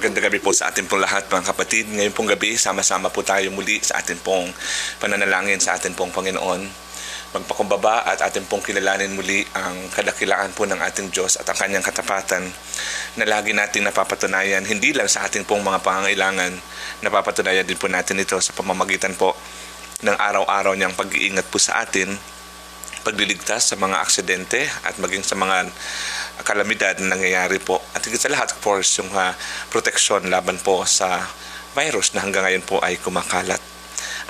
Magandang gabi po sa ating pong lahat mga kapatid. Ngayon pong gabi, sama-sama po tayo muli sa ating pong pananalangin sa ating pong Panginoon. Magpakumbaba at ating pong kilalanin muli ang kadakilaan po ng ating Diyos at ang kanyang katapatan na lagi nating napapatunayan, hindi lang sa ating pong mga pangangailangan, napapatunayan din po natin ito sa pamamagitan po ng araw-araw niyang pag-iingat po sa atin, pagliligtas sa mga aksidente at maging sa mga kalamidad na nangyayari po. At higit sa lahat, of course, yung proteksyon laban po sa virus na hanggang ngayon po ay kumakalat.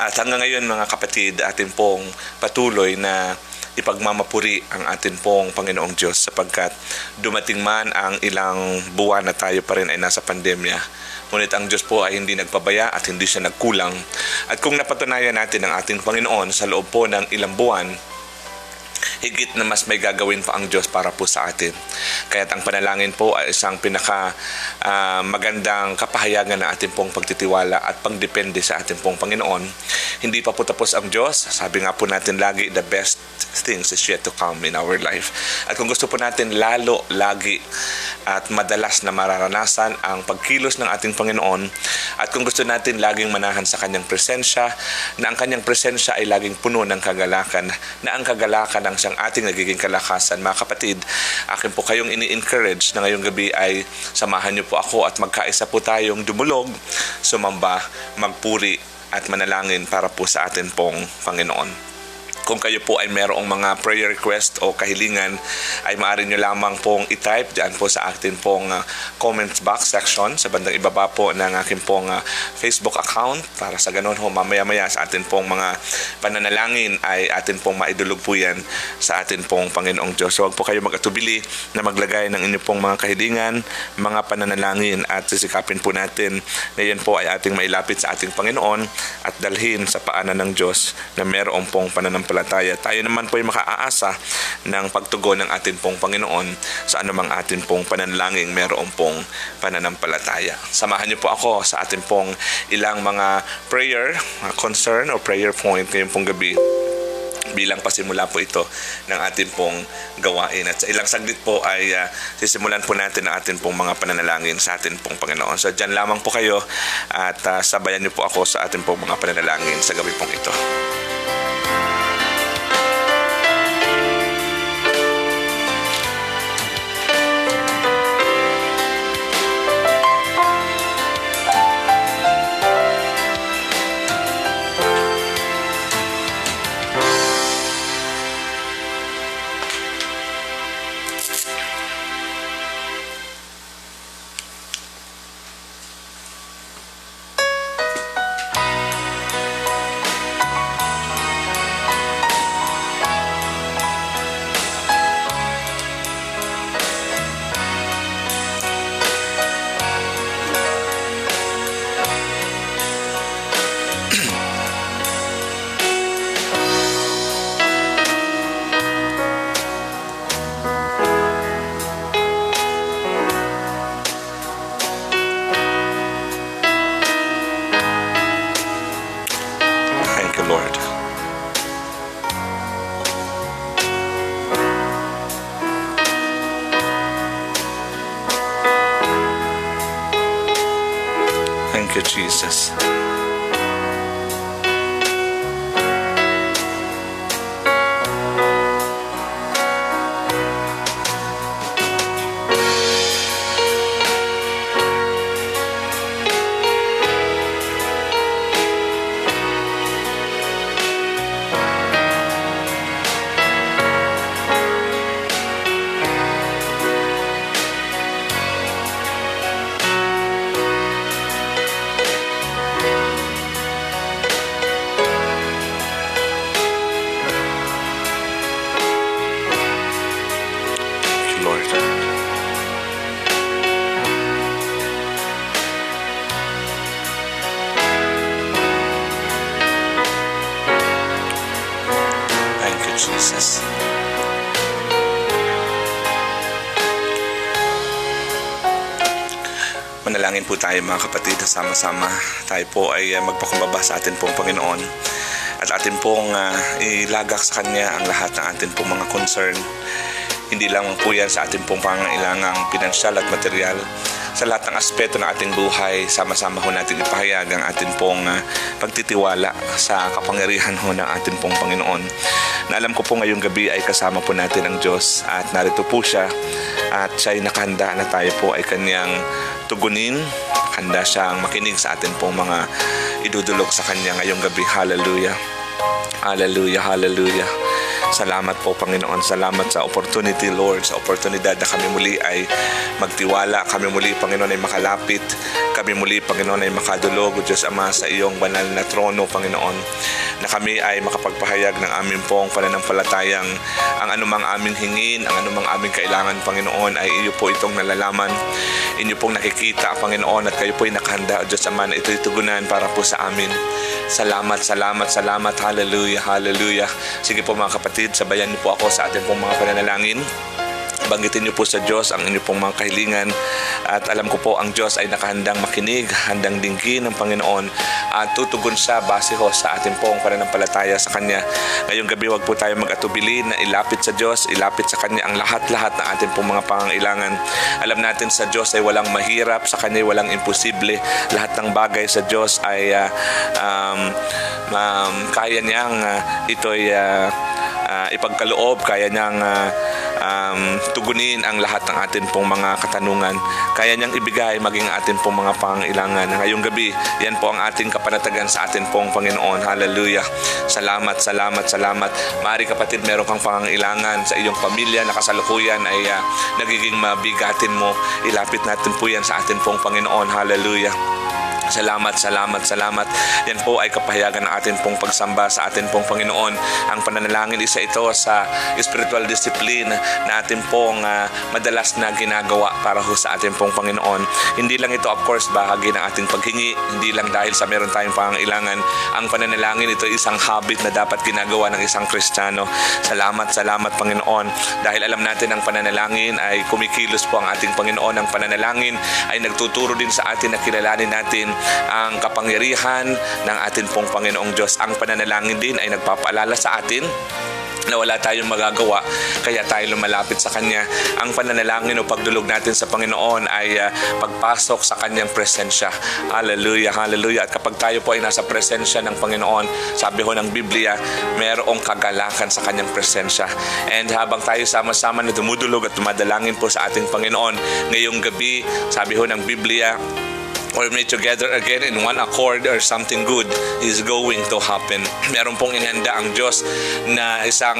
At hanggang ngayon mga kapatid, atin pong patuloy na ipagmamapuri ang atin pong Panginoong Diyos sapagkat dumating man ang ilang buwan na tayo pa rin ay nasa pandemya. Ngunit ang Diyos po ay hindi nagpabaya at hindi siya nagkulang. At kung napatunayan natin ang ating Panginoon sa loob po ng ilang buwan, higit na mas may gagawin pa ang Diyos para po sa atin. Kaya't ang panalangin po ay isang magandang kapahayagan ng ating pong pagtitiwala at pangdepende sa ating pong Panginoon. Hindi pa po tapos ang Diyos. Sabi nga po natin lagi, the best things is yet to come in our life. At kung gusto po natin lagi at madalas na mararanasan ang pagkilos ng ating Panginoon, at kung gusto natin laging manahan sa kanyang presensya, na ang kanyang presensya ay laging puno ng kagalakan, na ang kagalakan ang siyang ating nagiging kalakasan, mga kapatid, akin po kayong ini-encourage na ngayong gabi ay samahan niyo po ako at magkaisa po tayong dumulog, sumamba, magpuri at manalangin para po sa atin pong Panginoon. Kung kayo po ay mayroong mga prayer request o kahilingan, ay maaari nyo lamang pong i-type dyan po sa ating pong comments box section sa bandang ibaba po ng aking pong Facebook account, para sa ganun ho mamaya-maya sa ating pong mga pananalangin ay atin pong maidulog po yan sa atin pong Panginoong Diyos. So huwag po kayo mag-atubili na maglagay ng inyong pong mga kahilingan, mga pananalangin, at sisikapin po natin na yan po ay ating mailapit sa ating Panginoon at dalhin sa paanan ng Diyos na mayroong pong pananampalataya. Tayo naman po ay makaaasa ng pagtugon ng atin pong Panginoon sa anumang atin pong pananalangin mayroong pong pananampalataya. Samahan niyo po ako sa atin pong ilang mga prayer concern o prayer point ngayong pong gabi, bilang pasimula po ito ng atin pong gawain. At sa ilang saglit po ay sisimulan po natin ang atin pong mga pananalangin sa atin pong Panginoon. So dyan lamang po kayo at sabayan niyo po ako sa atin pong mga pananalangin sa gabi pong ito. Lord. Thank you, Jesus. Jesus. Manalangin po tayo mga kapatid, sama-sama tayo po ay magpakumbaba sa atin pong Panginoon at atin pong ilagak sa Kanya ang lahat ng atin pong mga concern. Hindi lang po yan sa ating pong pangangailangang pinansyal at material. Sa lahat ng aspeto ng ating buhay, sama-sama ho natin ipahayag ang ating pong pagtitiwala sa kapangyarihan ho ng ating pong Panginoon. Na alam ko po ngayong gabi ay kasama po natin ang Diyos at narito po siya at siya ay nakahanda na tayo po ay kanyang tugunin. Handa siyang makinig sa atin pong mga idudulog sa kanya ngayong gabi. Hallelujah. Hallelujah, hallelujah. Salamat po Panginoon, salamat sa opportunity Lord, sa oportunidad na kami muli ay magtiwala, kami muli Panginoon ay makalapit, kami muli Panginoon ay makadulog, O Diyos Ama, sa iyong banal na trono Panginoon, na kami ay makapagpahayag ng aming pong pananampalatayang ang anumang aming hingin, ang anumang aming kailangan Panginoon ay iyo po itong nalalaman, inyo pong nakikita Panginoon at kayo po ay nakahanda O Diyos Ama na ito'y tugunan para po sa amin. Salamat, salamat, salamat, hallelujah, hallelujah. Sige po mga kapatid, sabayan niyo po ako sa ating pong mga pananalangin. Banggitin niyo po sa Diyos ang inyong pong mga kahilingan at alam ko po ang Diyos ay nakahandang makinig, handang dinggin ng Panginoon at tutugon siya base ho sa ating pong pananampalataya sa Kanya. Ngayong gabi wag po tayo mag-atubili na ilapit sa Diyos, ilapit sa Kanya ang lahat-lahat ng ating pong mga pangangailangan. Alam natin sa Diyos ay walang mahirap, sa Kanya ay walang imposible. Lahat ng bagay sa Diyos ay kaya niyang ito'y ipagkaloob, kaya niyang tugunin ang lahat ng atin pong mga katanungan. Kaya niyang ibigay maging atin pong mga pangailangan. Ngayong gabi, yan po ang ating kapanatagan sa atin pong Panginoon. Hallelujah. Salamat, salamat, salamat. Maaari kapatid, meron kang pangailangan sa iyong pamilya na kasalukuyan ay nagiging mabigatin mo. Ilapit natin po yan sa atin pong Panginoon. Hallelujah. Salamat, salamat, salamat. Yan po ay kapahayagan ng atin pong pagsamba sa atin pong Panginoon. Ang pananalangin, isa ito sa spiritual discipline na atin pong madalas na ginagawa para ho sa atin pong Panginoon. Hindi lang ito, of course, bahagi ng ating paghingi. Hindi lang dahil sa meron tayong pangailangan. Ang pananalangin, ito isang habit na dapat ginagawa ng isang Kristiyano. Salamat, salamat, Panginoon. Dahil alam natin ang pananalangin ay kumikilos po ang ating Panginoon. Ang pananalangin ay nagtuturo din sa atin na kilalanin natin ang kapangyarihan ng atin pong Panginoong Diyos. Ang pananalangin din ay nagpapaalala sa atin na wala tayong magagawa, kaya tayo lumalapit sa Kanya. Ang pananalangin o pagdulog natin sa Panginoon ay pagpasok sa Kanyang presensya. Hallelujah, hallelujah. At kapag tayo po ay nasa presensya ng Panginoon, sabi ho ng Biblia, mayroong kagalakan sa Kanyang presensya. And habang tayo sama-sama na dumudulog at dumadalangin po sa ating Panginoon, ngayong gabi, sabi ho ng Biblia, or meet together again in one accord or something good is going to happen. Meron pong inihanda ang Diyos na isang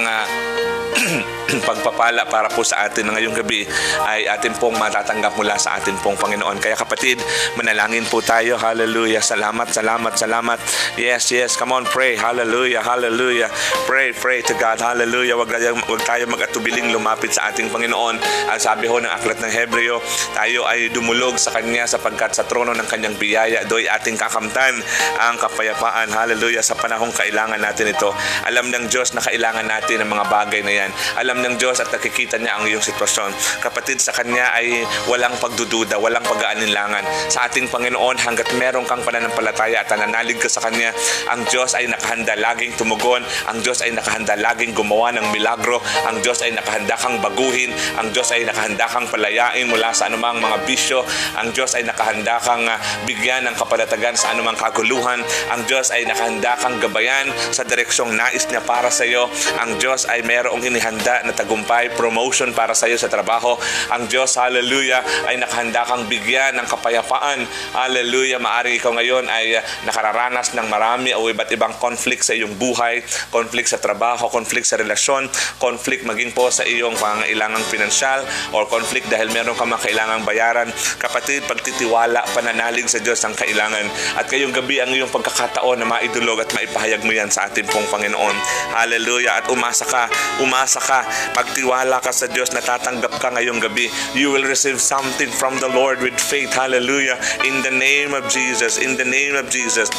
pagpapala para po sa atin na ngayong gabi ay atin pong matatanggap mula sa atin pong Panginoon. Kaya kapatid, manalangin po tayo. Hallelujah. Salamat, salamat, salamat. Yes, yes. Come on, pray. Hallelujah, hallelujah. Pray, pray to God. Hallelujah. Wag tayo mag-atubiling lumapit sa ating Panginoon. Ang sabi ho ng aklat ng Hebreo, tayo ay dumulog sa Kanya sapagkat sa trono ng Kanyang biyaya do'y ating kakamtan ang kapayapaan. Hallelujah. Sa panahong kailangan natin ito. Alam ng Diyos na kailangan natin ang mga bagay na yan. Alam ng Diyos at nakikita niya ang iyong sitwasyon. Kapatid, sa Kanya ay walang pagdududa, walang pag-aalinlangan. Sa ating Panginoon, hanggat meron kang pananampalataya at nananalig ka sa Kanya, ang Diyos ay nakahanda laging tumugon. Ang Diyos ay nakahanda laging gumawa ng milagro. Ang Diyos ay nakahanda kang baguhin. Ang Diyos ay nakahanda kang palayain mula sa anumang mga bisyo. Ang Diyos ay nakahanda kang bigyan ng kapanatagan sa anumang kaguluhan. Ang Diyos ay nakahanda kang gabayan sa direksyong nais niya para sa iyo. Ang Diyos ay mayroong inihanda na tagumpay, promotion para sa iyo sa trabaho. Ang Diyos, hallelujah, ay nakahanda kang bigyan ng kapayapaan. Hallelujah. Maaring ikaw ngayon ay nakararanas ng marami o iba't ibang conflict sa iyong buhay, conflict sa trabaho, conflict sa relasyon, conflict maging po sa iyong pangangailangang pinansyal, or conflict dahil meron kang mga kailangang bayaran. Kapatid, pagtitiwala, pananalig sa Diyos ang kailangan. At ngayong gabi ang iyong pagkakataon na maidulog at maipahayag mo yan sa ating pong Panginoon. Hallelujah. At umasa ka. Pagtiwala ka sa Diyos, natatanggap ka ngayong gabi. You will receive something from the Lord with faith. Hallelujah. In the name of Jesus. In the name of Jesus.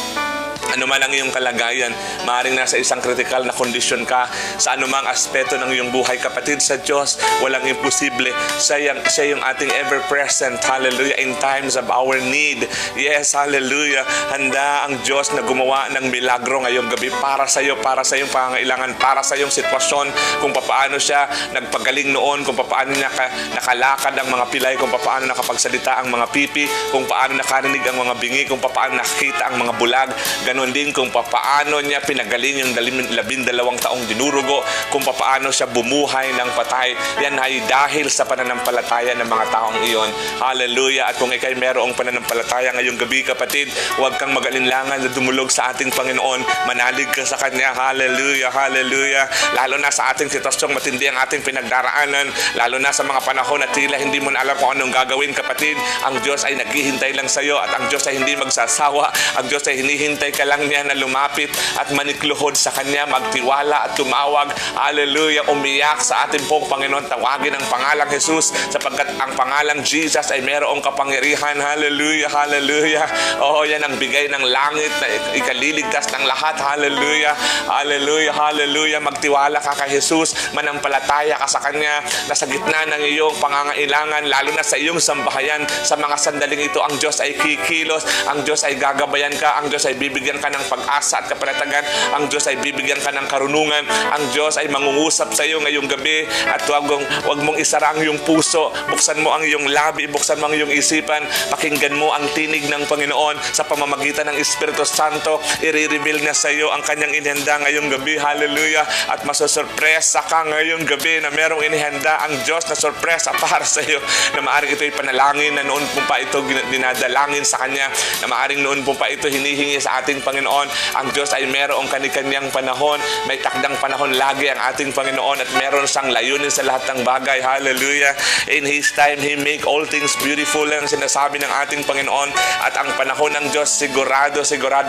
Ano man ang iyong kalagayan, maaaring nasa isang critical na kondisyon ka, sa anumang aspeto ng iyong buhay, kapatid, sa Diyos, walang imposible. Siya yung ating ever-present, hallelujah, in times of our need. Yes, hallelujah. Handa ang Diyos na gumawa ng milagro ngayong gabi para sa iyo, para sa iyong pangangailangan, para sa iyong sitwasyon, kung paano siya nagpagaling noon, kung paano niya nakalakad ang mga pilay, kung paano nakapagsalita ang mga pipi, kung paano nakarinig ang mga bingi, kung paano nakita ang mga bulag. Ganon din kung paano niya pinagaling yung 12 taong dinurugo, kung paano siya bumuhay ng patay. Yan ay dahil sa pananampalataya ng mga taong iyon. Hallelujah. At kung ikay merong pananampalataya ngayong gabi, kapatid, huwag kang mag-alinlangan na dumulog sa ating Panginoon. Manalig ka sa Kanya. Hallelujah, hallelujah. Lalo na sa ating sitwasyong matindi ang ating pinagdaraanan, lalo na sa mga panahon na tila hindi mo na alam kung anong gagawin, kapatid, ang Diyos ay naghihintay lang sa iyo, at ang Diyos ay hindi magsasawa. Ang Diyos ay hinihintay ka lang niya na lumapit at manikluhod sa Kanya, magtiwala at tumawag. Hallelujah. Umiyak sa ating pong Panginoon. Tawagin ang pangalang Jesus, sapagkat ang pangalang Jesus ay mayroong kapangyarihan. Hallelujah, hallelujah. Oh, yan ang bigay ng langit na ikaliligtas ng lahat. Hallelujah, hallelujah, hallelujah. Magtiwala ka kay Jesus, manampalataya ka sa Kanya, na sa gitna ng iyong pangangailangan, lalo na sa iyong sambahayan, sa mga sandaling ito, ang Diyos ay kikilos, ang Diyos ay gagabayan ka, ang Diyos ay bibigyan ka ng pag-asa at kapanatagan, ang Diyos ay bibigyan ka ng karunungan, ang Diyos ay mangungusap sa iyo ngayong gabi. At huwag mong isara ang iyong puso, buksan mo ang iyong labi, buksan mo ang iyong isipan, pakinggan mo ang tinig ng Panginoon sa pamamagitan ng Espiritu Santo. I-reveal niya sa iyo ang Kanyang inihanda ngayong gabi. Hallelujah. At masosurpresa ka ngayong gabi na merong inihanda ang Diyos na sorpresa para sa iyo, na maaring ito'y panalangin na noon po pa ito dinadalangin sa Kanya, na maaring noon po pa ito hinihingi sa ating Panginoon. Ang Diyos ay merong kani-kanyang panahon, may takdang panahon lagi ang ating Panginoon, at meron siyang layunin sa lahat ng bagay. Hallelujah. In His time, He make all things beautiful, ang sinasabi ng ating Panginoon. At ang panahon ng Diyos, sigurado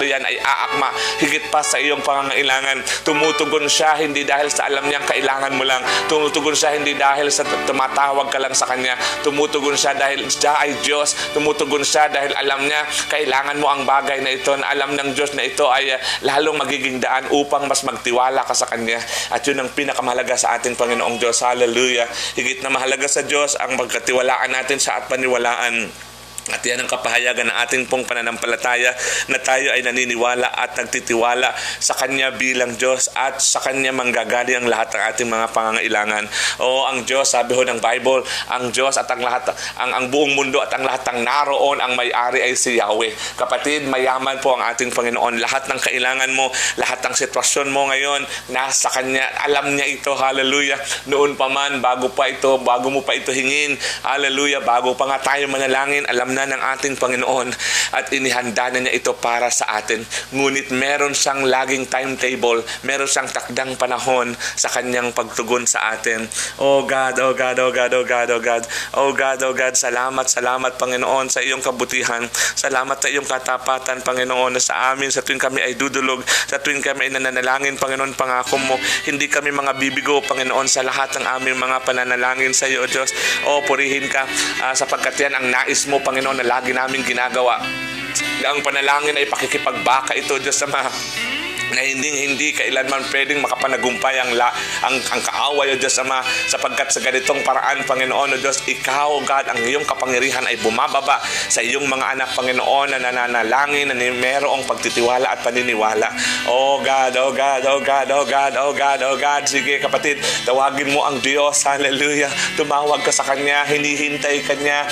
yan ay aakma higit pa sa iyong pangangailangan. Tumutugon siya hindi dahil sa alam niyang kailangan mo lang, tumutugon siya hindi dahil sa tumatawag ka lang sa Kanya, tumutugon siya dahil siya ay Diyos, tumutugon siya dahil alam niya kailangan mo ang bagay na ito, na alam ng Diyos na ito ay lalong magiging daan upang mas magtiwala ka sa Kanya. At yun ang pinakamahalaga sa ating Panginoong Diyos. Hallelujah. Higit na mahalaga sa Diyos ang magkatiwalaan natin sa at paniwalaan. At yan ang kapahayagan ng ating pong pananampalataya, na tayo ay naniniwala at nagtitiwala sa Kanya bilang Diyos, at sa Kanya manggagaling ang lahat ng ating mga pangangailangan. O ang Diyos, sabi ho ng Bible, ang Diyos at ang lahat, ang buong mundo at ang lahat ng naroon, ang may-ari ay si Yahweh. Kapatid, mayaman po ang ating Panginoon. Lahat ng kailangan mo, lahat ng sitwasyon mo ngayon, nasa Kanya. Alam niya ito. Hallelujah. Noon pa man, bago mo pa ito hingin. Hallelujah. Bago pa nga tayo manalangin, alam na ng ating Panginoon, at inihanda na niya ito para sa atin. Ngunit meron siyang laging timetable, meron siyang takdang panahon sa Kanyang pagtugon sa atin. Oh God, oh God, oh God, oh God, oh God, oh God, oh God, salamat, Panginoon, sa iyong kabutihan. Salamat sa iyong katapatan, Panginoon, na sa amin, sa tuwing kami ay dudulog, sa tuwing kami ay nananalangin, Panginoon, pangako mo, hindi kami mga bibigo, Panginoon, sa lahat ng aming mga pananalangin sa iyo, Diyos. Oh, purihin ka, sapagkat yan ang nais mo, Panginoon, na lagi namin ginagawa. Ang panalangin ay pakikipagbaka ito, Diyos Ama, na hindi kailanman pwedeng makapanagumpay ang kaaway, O Diyos Ama, sapagkat sa ganitong paraan, Panginoon, O Diyos, Ikaw, God, ang iyong kapangyarihan ay bumababa sa iyong mga anak, Panginoon, na nananalangin, na mayroong pagtitiwala at paniniwala. Oh God, oh God, oh God, oh God, oh God, oh God. Sige, kapatid, tawagin mo ang Diyos. Hallelujah. Tumawag ka sa Kanya, hinihintay niya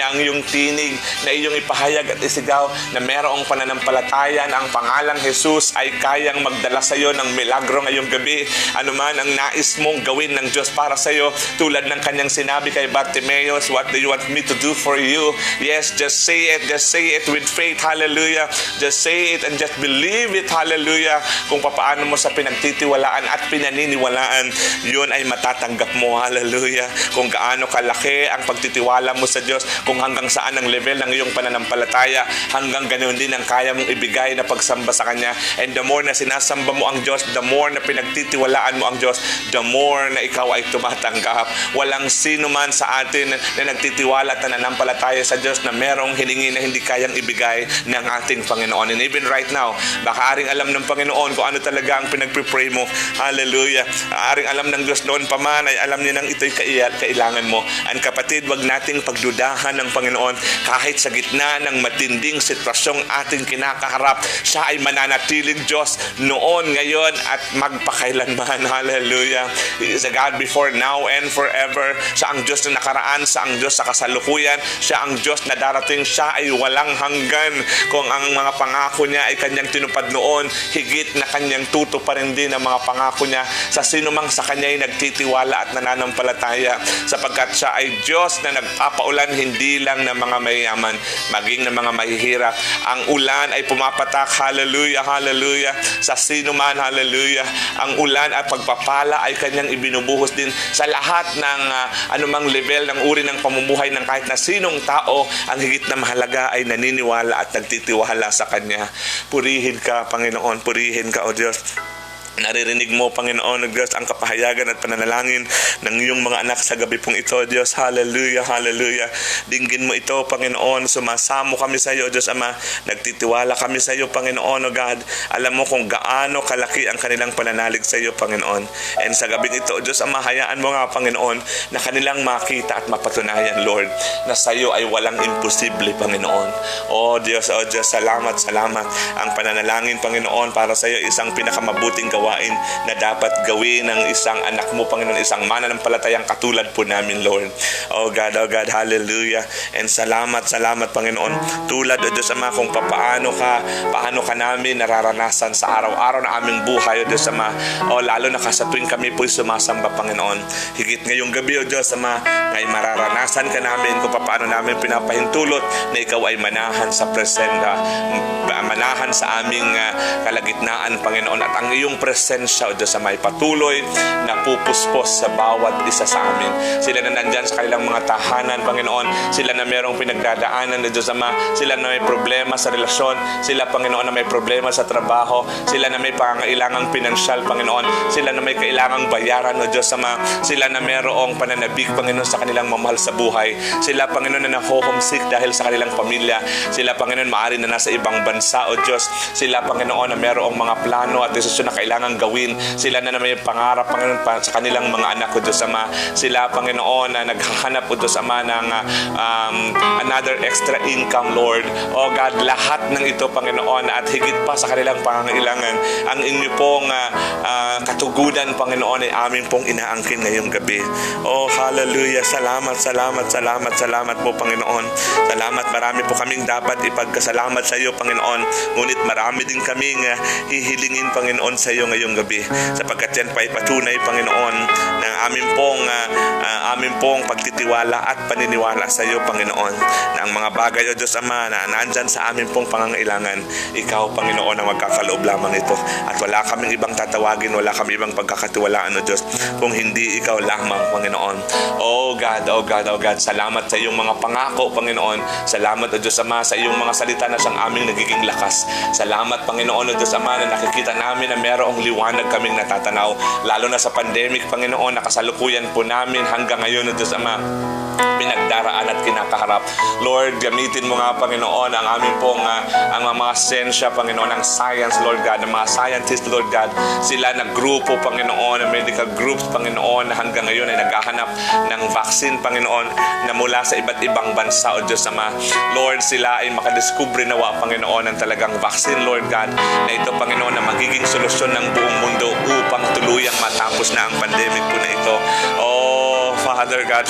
ang iyong tinig na iyong ipahayag at isigaw, na mayroong pananampalataya na ang pangalang Jesus ay kayang magdala sa iyo ng milagro ngayong gabi. Ano man ang nais mong gawin ng Diyos para sa iyo, tulad ng Kanyang sinabi kay Bartimaeus, what do you want me to do for you? Yes, just say it with faith. Hallelujah. Just say it and just believe it. Hallelujah. Kung papaano mo sa pinagtitiwalaan at pinaniniwalaan, yun ay matatanggap mo. Hallelujah. Kung gaano kalaki ang pagtitiwala mo sa Diyos, kung hanggang saan ang level ng iyong pananampalataya, hanggang ganoon din ang kaya mong ibigay na pagsamba sa Kanya. And And the more na sinasamba mo ang Diyos, the more na pinagtitiwalaan mo ang Diyos, the more na ikaw ay tumatanggap. Walang sino man sa atin na nagtitiwala at nananampalataya sa Diyos na merong hiningi na hindi kayang ibigay ng ating Panginoon. And even right now, baka aring alam ng Panginoon kung ano talaga ang pinagpipray mo. Hallelujah. Aring alam ng Diyos noon pa man ay alam niya nang ito'y kailangan mo. And kapatid, wag nating pagdudahan ng Panginoon kahit sa gitna ng matinding sitwasyong ating kinakaharap. Siya ay mananatiling Diyos noon, ngayon at magpakailanman. Hallelujah. He is a God before, now, and forever. Siya ang Diyos na nakaraan, siya ang Diyos sa kasalukuyan, siya ang Diyos na darating, siya ay walang hanggan. Kung ang mga pangako niya ay kanyang tinupad noon, higit na kanyang tutuparin din ang mga pangako niya sa sino mang sa kanya ay nagtitiwala at nananampalataya, sapagkat siya ay Diyos na nagpapaulan hindi lang ng mga mayayaman, maging ng mga mahihirap. Ang ulan ay pumapatak, hallelujah, hallelujah, sa sino man, hallelujah. Ang ulan at pagpapala ay kanyang ibinubuhos din sa lahat ng anumang level ng uri ng pamumuhay ng kahit na sinong tao. Ang higit na mahalaga ay naniniwala at nagtitiwala sa kanya. Purihin ka, Panginoon, purihin ka, O Diyos. Naririnig mo, Panginoon, Diyos, ang kapahayagan at pananalangin ng iyong mga anak sa gabi pong ito, Diyos. Hallelujah, hallelujah. Dinggin mo ito, Panginoon. Sumasamo kami sa iyo, Diyos Ama. Nagtitiwala kami sa iyo, Panginoon, O God. Alam mo kung gaano kalaki ang kanilang pananalig sa iyo, Panginoon. And sa gabing ito, Diyos Ama, hayaan mo nga, Panginoon, na kanilang makita at mapatunayan, Lord, na sa iyo ay walang imposible, Panginoon. O Diyos, salamat, salamat. Ang pananalangin, Panginoon, para sa iyo, isang pinakamabuting gawain na dapat gawin ng isang anak mo, Panginoon, isang mananampalatayang katulad po namin, Lord. Oh God, hallelujah. And salamat, Panginoon. Tulad, O Diyos Ama, kung paano ka namin nararanasan sa araw-araw na aming buhay, O Diyos Ama. Lalo na sa tuwing kami po'y sumasamba, Panginoon. Higit ngayong gabi, O Diyos Ama, ay mararanasan ka namin kung paano namin pinapahintulot na ikaw ay manahan sa presenda, manahan sa aming kalagitnaan, Panginoon, at ang iyong presensya, O Diyos Ama, ay patuloy na pupuspos sa bawat isa sa amin. Sila na nandyan sa kanilang mga tahanan, Panginoon, sila na mayroong pinagdadaanan, O Diyos Ama, sila na may problema sa relasyon, sila, Panginoon, na may problema sa trabaho, sila na may pangangailangang pinansyal, Panginoon, sila na may kailangang bayaran, O Diyos Ama, sila na mayroong pananabik, Panginoon, sa kanilang mamahal sa buhay, sila, Panginoon, na na-homesick dahil sa kanilang pamilya, sila, Panginoon, maaari na nasa ibang bansa, O Diyos, sila, Panginoon, na mayroong mga plano at desisyon na kailangang gawin, sila na may pangarap, Panginoon, sa kanilang mga anak, O Diyos Ama, sila, Panginoon, na naghahanap, O Diyos Ama, ng another extra income, Lord. O God, lahat ng ito, Panginoon, at higit pa sa kanilang pangangailangan, ang inyo pong katugunan, Panginoon, ay aming pong inaangkin ngayong gabi. Oh, hallelujah. Salamat po, Panginoon. Salamat, marami po kaming dapat ipagkasalamat sa iyo, Panginoon. Ngunit marami din kaming hihilingin, Panginoon, sa iyo ngayong gabi, sapagkat yan pa ipatunay, Panginoon, ng aming pong pagtitiwala at paniniwala sa iyo, Panginoon, na ang mga bagay, O Diyos Ama, na nandyan sa aming pong pangangailangan, ikaw, Panginoon, ang magkakaloob lamang ito, at wala kaming ibang tatawagin, wala kaming ibang pagkakatiwalaan, O Diyos, kung hindi ikaw lamang, Panginoon. Oh God, salamat sa iyong mga pangako, Panginoon. Salamat, O Diyos Ama, sa iyong mga salita na siyang aming nagiging lakas. Salamat, Panginoon, O Diyos Ama, na nakikita namin na merong liwanag kaming natatanaw, lalo na sa pandemic, Panginoon, nakasalukuyan po namin hanggang ngayon, O Diyos Ama, pinagdaraan at kinakaharap. Lord, gamitin mo nga, Panginoon, ang aming pong ang mga sensya, Panginoon, ang science, Lord God, ang mga scientists, Lord God, sila na grupo, Panginoon, ang medical groups, Panginoon, na hanggang ngayon ay naghahanap ng vaccine, Panginoon, na mula sa iba't ibang bansa, O Diyos Ama. Lord, sila ay makadiskubre nawa, Panginoon, ng talagang vaccine, Lord God, na ito, Panginoon, na magiging solusyon ng buong mundo upang tuluyang matapos na ang pandemic po na ito. Oh, Father God,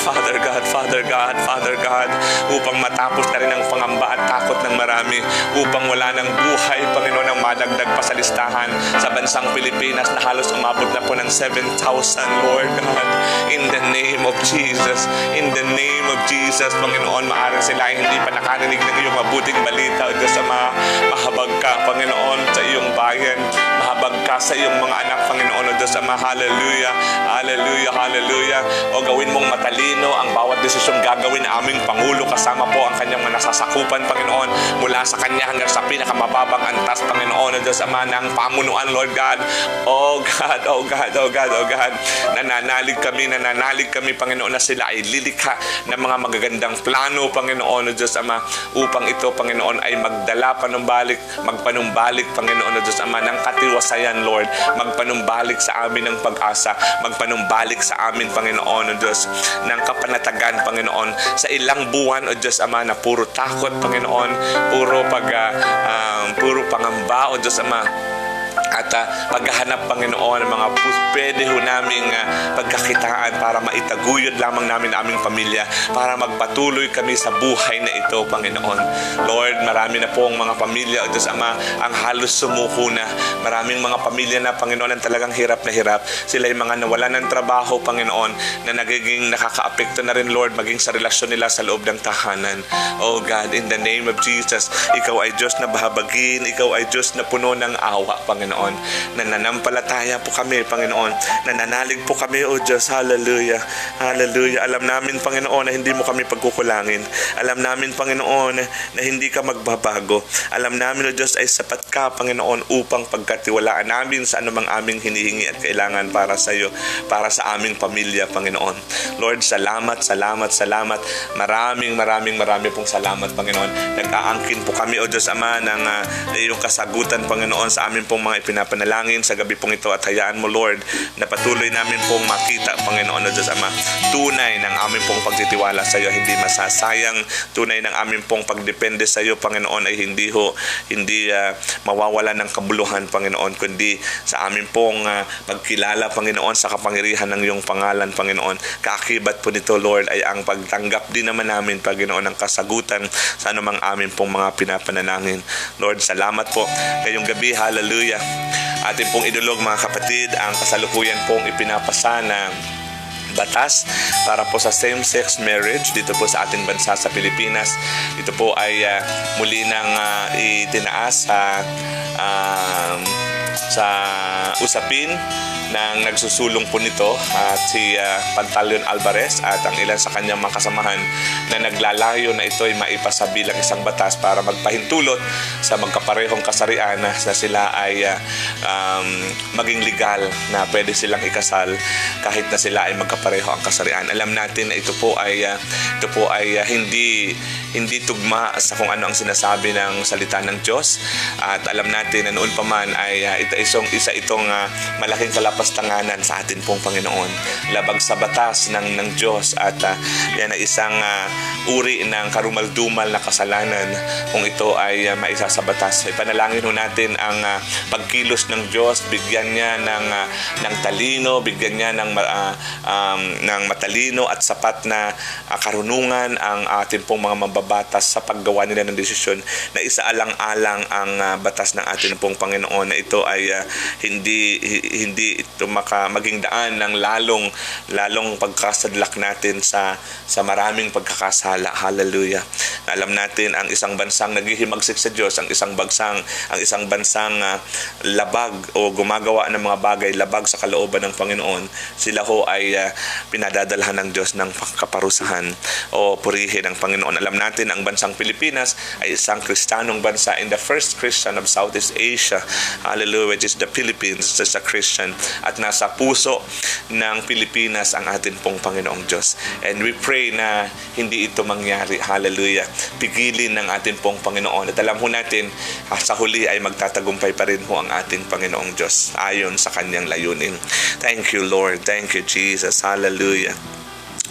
upang matapos na rin ang pangamba at takot ng marami, upang wala ng buhay, Panginoon, ang madagdag pa sa listahan sa bansang Pilipinas na halos umabot na po ng 7,000, Lord God, in the name of Jesus, Panginoon, maaaring sila ay hindi pa nakarinig ng iyong mabuting balita, O Diyos Ama. Mahabag ka, Panginoon, sa iyong bayan, mahabag ka, ka sa iyong mga anak, Panginoon o Diyos Ama. Hallelujah, hallelujah, hallelujah. O gawin mong matalino ang bawat desisyong gagawin na aming Pangulo, kasama po ang kanyang mga nasasakupan, Panginoon, mula sa kanya hanggang sa pinakamababang antas, Panginoon o Diyos Ama, ng pamunuan, Lord God. Oh God, oh God, oh God, oh God. Nananalig kami, Panginoon, na sila ay lilikha ng mga magagandang plano, Panginoon o Diyos Ama, upang ito, Panginoon, ay magpanumbalik, Panginoon o Diyos Ama, ng katiwasayan, Lord. Magpanumbalik sa amin ng pag-asa, magpanumbalik sa amin, Panginoon o Diyos, ng kapanatagan, Panginoon, sa ilang buwan o Diyos Ama na puro takot, Panginoon, puro pangamba o Diyos Ama, at paghahanap, Panginoon, ng mga pwede ho naming pagkakitaan para maitaguyod lamang namin aming pamilya, para magpatuloy kami sa buhay na ito, Panginoon. Lord, marami na po ang mga pamilya, o Diyos Ama, ang halos sumuko na. Maraming mga pamilya na, Panginoon, ang talagang hirap na hirap. Sila yung mga nawalan ng trabaho, Panginoon, na nagiging nakaka-apekto na rin, Lord, maging sa relasyon nila sa loob ng tahanan. Oh God, in the name of Jesus, Ikaw ay Diyos na bahabagin, Ikaw ay Diyos na puno ng awa, Panginoon. Nananampalataya po kami, Panginoon. Nananalig po kami, O Diyos. Hallelujah. Hallelujah. Alam namin, Panginoon, na hindi mo kami pagkukulangin. Alam namin, Panginoon, na hindi ka magbabago. Alam namin, O Diyos, ay sapat ka, Panginoon, upang pagkatiwalaan namin sa anumang aming hinihingi at kailangan para sa iyo, para sa aming pamilya, Panginoon. Lord, salamat, salamat, salamat. Marami pong salamat, Panginoon. Nag-aangkin po kami, O Diyos Ama, ng iyong kasagutan, Panginoon, sa amin pong mga pinapanalangin sa gabi pong ito, at hayaan mo, Lord, na patuloy namin pong makita, Panginoon o Diyos Ama, tunay ng aming pong pagtitiwala sa iyo, hindi masasayang. Tunay ng aming pong pagdepende sa iyo, Panginoon, ay hindi mawawala ng kabuluhan, Panginoon, kundi sa aming pong pagkilala, Panginoon, sa kapangyarihan ng iyong pangalan, Panginoon. Kaakibat po nito, Lord, ay ang pagtanggap din naman namin, Panginoon, ng kasagutan sa anumang aming pong mga pinapanalangin. Lord, salamat po ngayong gabi. Hallelujah. Atin pong idulog, mga kapatid, ang kasalukuyan pong ipinapasa na batas para po sa same-sex marriage dito po sa ating bansa sa Pilipinas. Ito po ay muli nang itinaas sa usapin ng nagsusulong po nito at si Pantaleon Alvarez at ang ilan sa kanyang mga kasamahan na naglalayo na ito ay maipasa bilang isang batas para magpahintulot sa magkaparehong kasarian na sila ay maging legal na pwede silang ikasal kahit na sila ay magkapareho ang kasarian. Alam natin na ito po ay hindi tugma sa kung ano ang sinasabi ng salita ng Diyos, at alam natin na noon pa man ay isa itong malaking kalapastanganan sa atin pong Panginoon, labag sa batas ng Diyos, at yan ay isang uri ng karumal-dumal na kasalanan kung ito ay maisa sa batas. Ipanalangin ho natin ang pagkilos ng Diyos, bigyan niya ng talino, bigyan niya ng matalino at sapat na karunungan ang ating pong mga mababatas sa paggawa nila ng desisyon na isaalang-alang ang batas ng ating pong Panginoon, na ito ay hindi ito maging daan ng lalong pagkasadlak natin sa maraming pagkakasala. Hallelujah. Alam natin ang isang bansang naghihimagsik sa Diyos, ang isang bansang labag o gumagawa ng mga bagay labag sa kalooban ng Panginoon, sila ho ay pinadadalhan ng Diyos ng kaparusahan o purihin ng Panginoon. Alam natin ang bansang Pilipinas ay isang Kristiyanong bansa, in the first Christian of Southeast Asia. Hallelujah, which is the Philippines, is a Christian, at nasa puso ng Pilipinas ang atin pong Panginoong Diyos. And we pray na hindi ito mangyari. Hallelujah. Pigilin ng atin pong Panginoon. At alam ho natin, sa huli ay magtatagumpay pa rin ho ang ating Panginoong Diyos ayon sa kanyang layunin. Thank you, Lord. Thank you, Jesus. Hallelujah.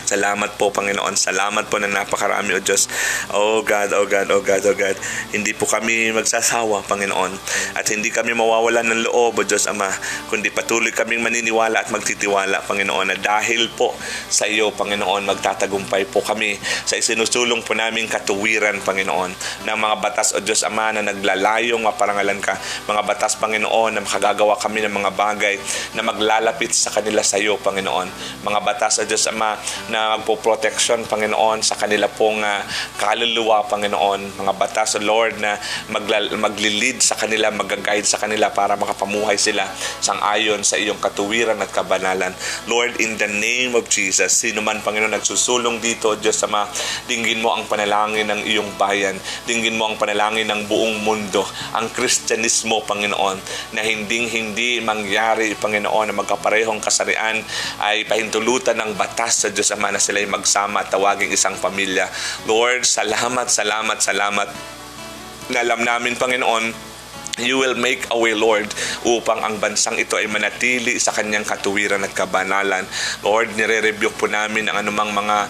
Salamat po, Panginoon. Salamat po ng napakarami, O Diyos. Oh God, oh God, oh God, oh God. Hindi po kami magsasawa, Panginoon. At hindi kami mawawalan ng loob, O Diyos Ama, kundi patuloy kaming maniniwala at magtitiwala, Panginoon, na dahil po sa iyo, Panginoon, magtatagumpay po kami sa isinusulong po naming katuwiran, Panginoon, ng mga batas, O Diyos Ama, na naglalayong maparangalan ka. Mga batas, Panginoon, na makagagawa kami ng mga bagay na maglalapit sa kanila sa iyo, Panginoon. Mga batas, O Diyos Ama, na na magpo-protection, Panginoon, sa kanila pong kaluluwa, Panginoon. Mga batas, Lord, na maglilid sa kanila, mag-guide sa kanila para makapamuhay sila sang-ayon sa iyong katuwiran at kabanalan. Lord, in the name of Jesus, sino man, Panginoon, nagsusulong dito, Diyos Ama, dinggin mo ang panalangin ng iyong bayan. Dinggin mo ang panalangin ng buong mundo. Ang Kristyanismo, Panginoon, na hindi mangyari, Panginoon, na magkaparehong kasarian ay pahintulutan ng batas sa Diyos Ama na sila'y magsama at tawaging isang pamilya. Lord, salamat na alam namin, Panginoon, You will make a way, Lord, upang ang bansang ito ay manatili sa kanyang katuwiran at kabanalan. Lord, nire-rebuke po namin ang anumang mga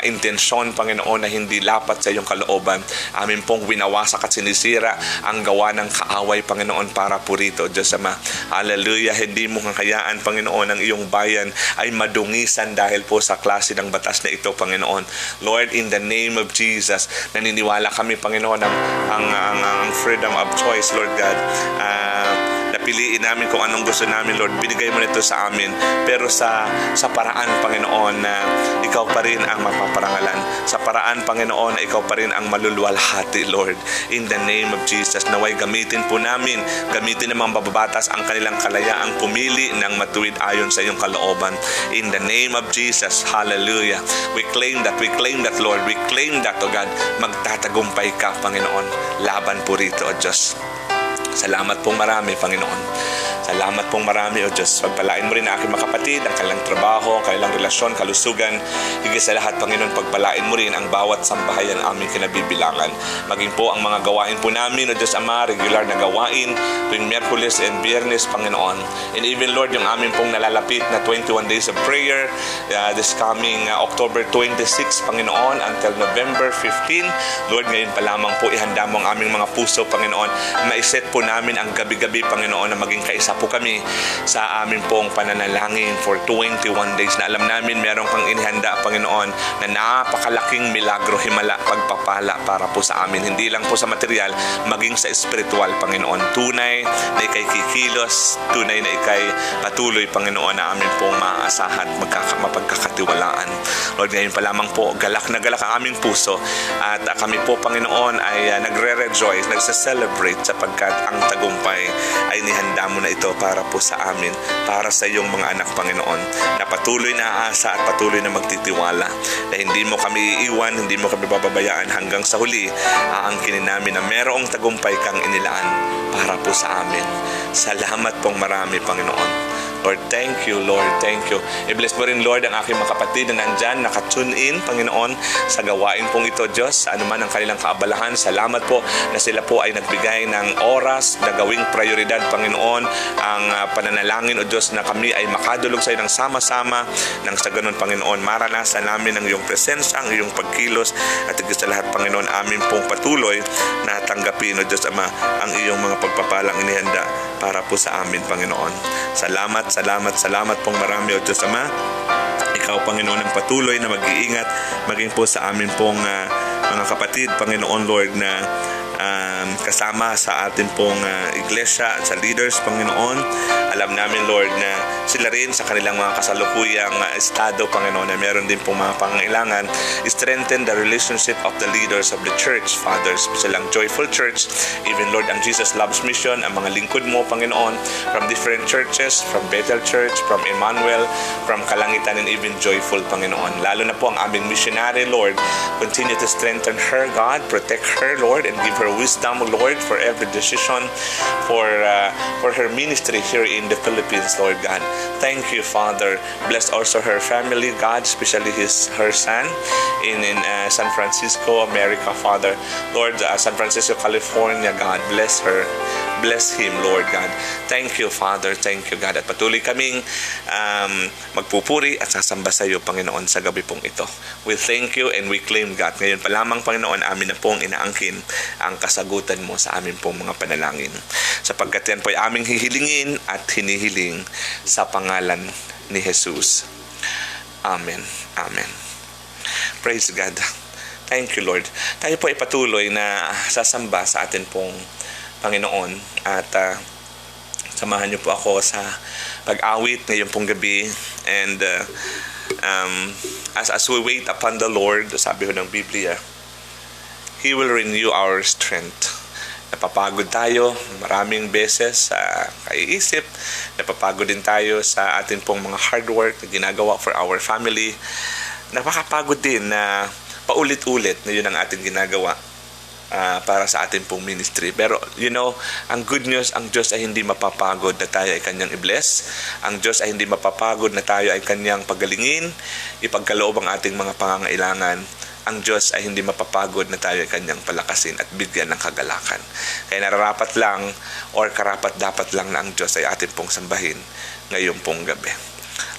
intensyon, Panginoon, na hindi lapat sa iyong kalooban. Amin pong winawasak at sinisira ang gawa ng kaaway, Panginoon, para po rito, Diyos Ama. Hallelujah. Hindi mo kakayaan, Panginoon, ang iyong bayan ay madungisan dahil po sa klase ng batas na ito, Panginoon. Lord, in the name of Jesus, naniniwala kami, Panginoon, ang freedom of choice, Lord God. Napiliin namin kung anong gusto namin, Lord. Binigay mo nito sa amin. Pero sa paraan, Panginoon, na ikaw pa rin ang mapaparangalan. Sa paraan, Panginoon, na ikaw pa rin ang maluluwalhati, Lord. In the name of Jesus, naway gamitin po namin. Gamitin ng mga bababatas ang kanilang kalayaang pumili ng matuwid ayon sa iyong kalooban. In the name of Jesus, hallelujah. We claim that, Lord. We claim that, O God, magtatagumpay ka, Panginoon. Laban po rito, O Diyos. Salamat pong marami, Panginoon. Salamat pong marami, O Diyos. Pagpalain mo rin ang aking mga kapatid, ang kanilang trabaho, kanilang relasyon, kalusugan. Higit sa lahat, Panginoon, pagpalain mo rin ang bawat sambahayan aming kinabibilangan. Maging po ang mga gawain po namin, O Diyos Ama, regular na gawain, tuwing Miyerkules and Biyernes, Panginoon. And even, Lord, yung aming pong nalalapit na 21 days of prayer, this coming October 26, Panginoon, until November 15. Lord, ngayon pa lamang po, ihanda mo ang aming mga puso, Panginoon. Maiset po namin ang gabi-gabi, Panginoon, na maging kaisa po kami sa amin pong pananalangin for 21 days na alam namin meron kang inihanda, Panginoon, na napakalaking milagro, himala, pagpapala para po sa amin. Hindi lang po sa material, maging sa spiritual, Panginoon. Tunay na ikay kikilos, tunay na ikay patuloy, Panginoon, na amin pong maaasahan, mapagkakatiwalaan. Lord, ngayon pa lamang po, galak na galak ang aming puso at kami po, Panginoon, ay nagre-rejoice, nagse-celebrate sapagkat ang tagumpay ay nihanda mo na ito para po sa amin, para sa iyong mga anak, Panginoon, na patuloy na aasa at patuloy na magtitiwala na hindi mo kami iiwan, hindi mo kami bababayaan hanggang sa huli. Aangkinin namin na merong tagumpay kang inilaan para po sa amin. Salamat pong marami, Panginoon. Lord, thank you, Lord, thank you. I-bless mo rin, Lord, ang aking mga kapatid na nandyan, nakatune in, Panginoon, sa gawain pong ito, Diyos, sa anuman ang kanilang kaabalahan. Salamat po na sila po ay nagbigay ng oras na gawing prioridad, Panginoon, ang pananalangin, O Diyos, na kami ay makadulog sa iyo ng sama-sama, nang sa ganun, Panginoon, maranasan namin ang iyong presensya, ang iyong pagkilos, at higit sa lahat, Panginoon, amin pong patuloy na tanggapin, O Diyos Ama, ang iyong mga pagpapalang inihanda para po sa amin, Panginoon. Salamat pong marami, O Diyos Ama. Ikaw, Panginoon, ang patuloy na mag-iingat maging po sa amin pong mga kapatid, Panginoon, Lord, na kasama sa atin pong iglesia at sa leaders, Panginoon. Alam namin, Lord, na sila rin sa kanilang mga kasalukuyang estado, Panginoon, na meron din pong mga pangailangan. Strengthen the relationship of the leaders of the church, Father, special ang Joyful Church, even, Lord, ang Jesus Loves Mission, ang mga lingkod mo, Panginoon, from different churches, from Bethel Church, from Emmanuel, from Kalangitan, and even Joyful, Panginoon. Lalo na po ang aming missionary, Lord. Continue to strengthen her, God. Protect her, Lord, and give her wisdom, Lord, for every decision, for her ministry here in the Philippines, Lord God. Thank you, Father. Bless also her family, God, especially her son in San Francisco, America, Father. Lord, San Francisco, California, God, bless her. Bless him, Lord God. Thank you, Father. Thank you, God. At patuloy kaming magpupuri at sasamba sa iyo, Panginoon, sa gabi pong ito. We thank you and we claim, God. Ngayon pa lamang, Panginoon, amin na pong inaangkin ang kasagutan mo sa amin pong mga panalangin. Sapagkat yan po ay aming hihilingin at hinihiling sa pangalan ni Jesus. Amen. Amen. Praise God. Thank you, Lord. Tayo po ay patuloy na sasamba sa atin pong Panginoon at samahan niyo po ako sa pag-awit ngayon pong gabi, and As we wait upon the Lord, sabi ho ng Biblia, He will renew our strength. Napapagod tayo maraming beses sa kaiisip. Napapagod din tayo sa ating pong mga hard work na ginagawa for our family. Napakapagod din na paulit-ulit na yun ang ating ginagawa para sa ating pong ministry. Pero, ang good news, ang Diyos ay hindi mapapagod na tayo ay Kanyang i-bless. Ang Diyos ay hindi mapapagod na tayo ay Kanyang pagalingin, ipagkaloob ang ating mga pangangailangan. Ang Diyos ay hindi mapapagod na tayo ay Kanyang palakasin at bigyan ng kagalakan. Kaya nararapat lang or karapat-dapat lang na ang Diyos ay ating pong sambahin ngayong pong gabi.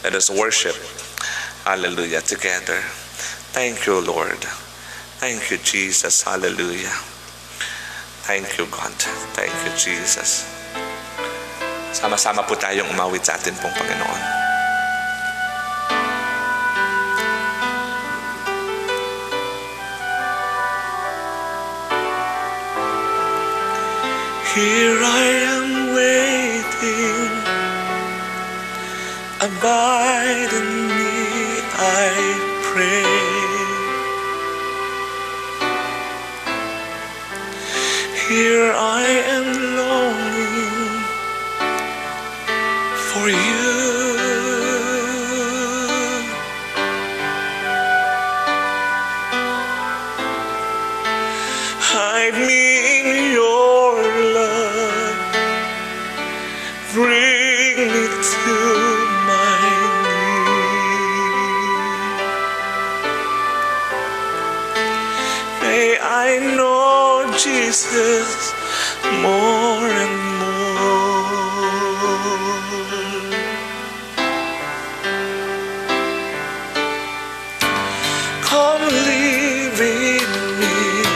Let us worship. Hallelujah together. Thank you, Lord. Thank you, Jesus. Hallelujah. Thank you, God. Thank you, Jesus. Sama-sama po tayong umawit sa atin pong Panginoon. Here I am waiting. Abide in me, I pray. Here I am longing for you. Hide me in your love. Bring me to my knees. May I know Jesus more and more. Come live in me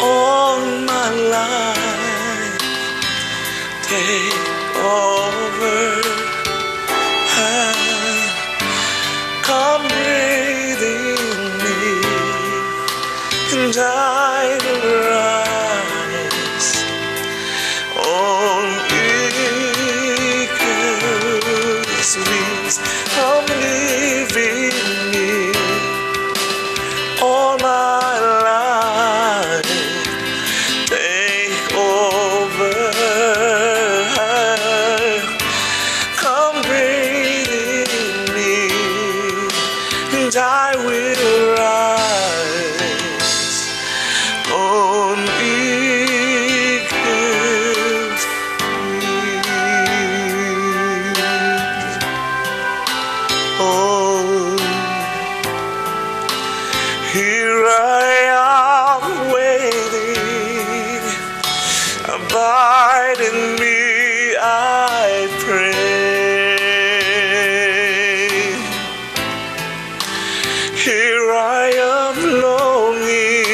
all my life. Take over. Come breathe in me, and I will rise on eagle's wings. Come live in me all my life. Take over. Come breathe in me, and I will rise on eagle's wings. Oh, here I am waiting. Abide in me, I pray. Here I am longing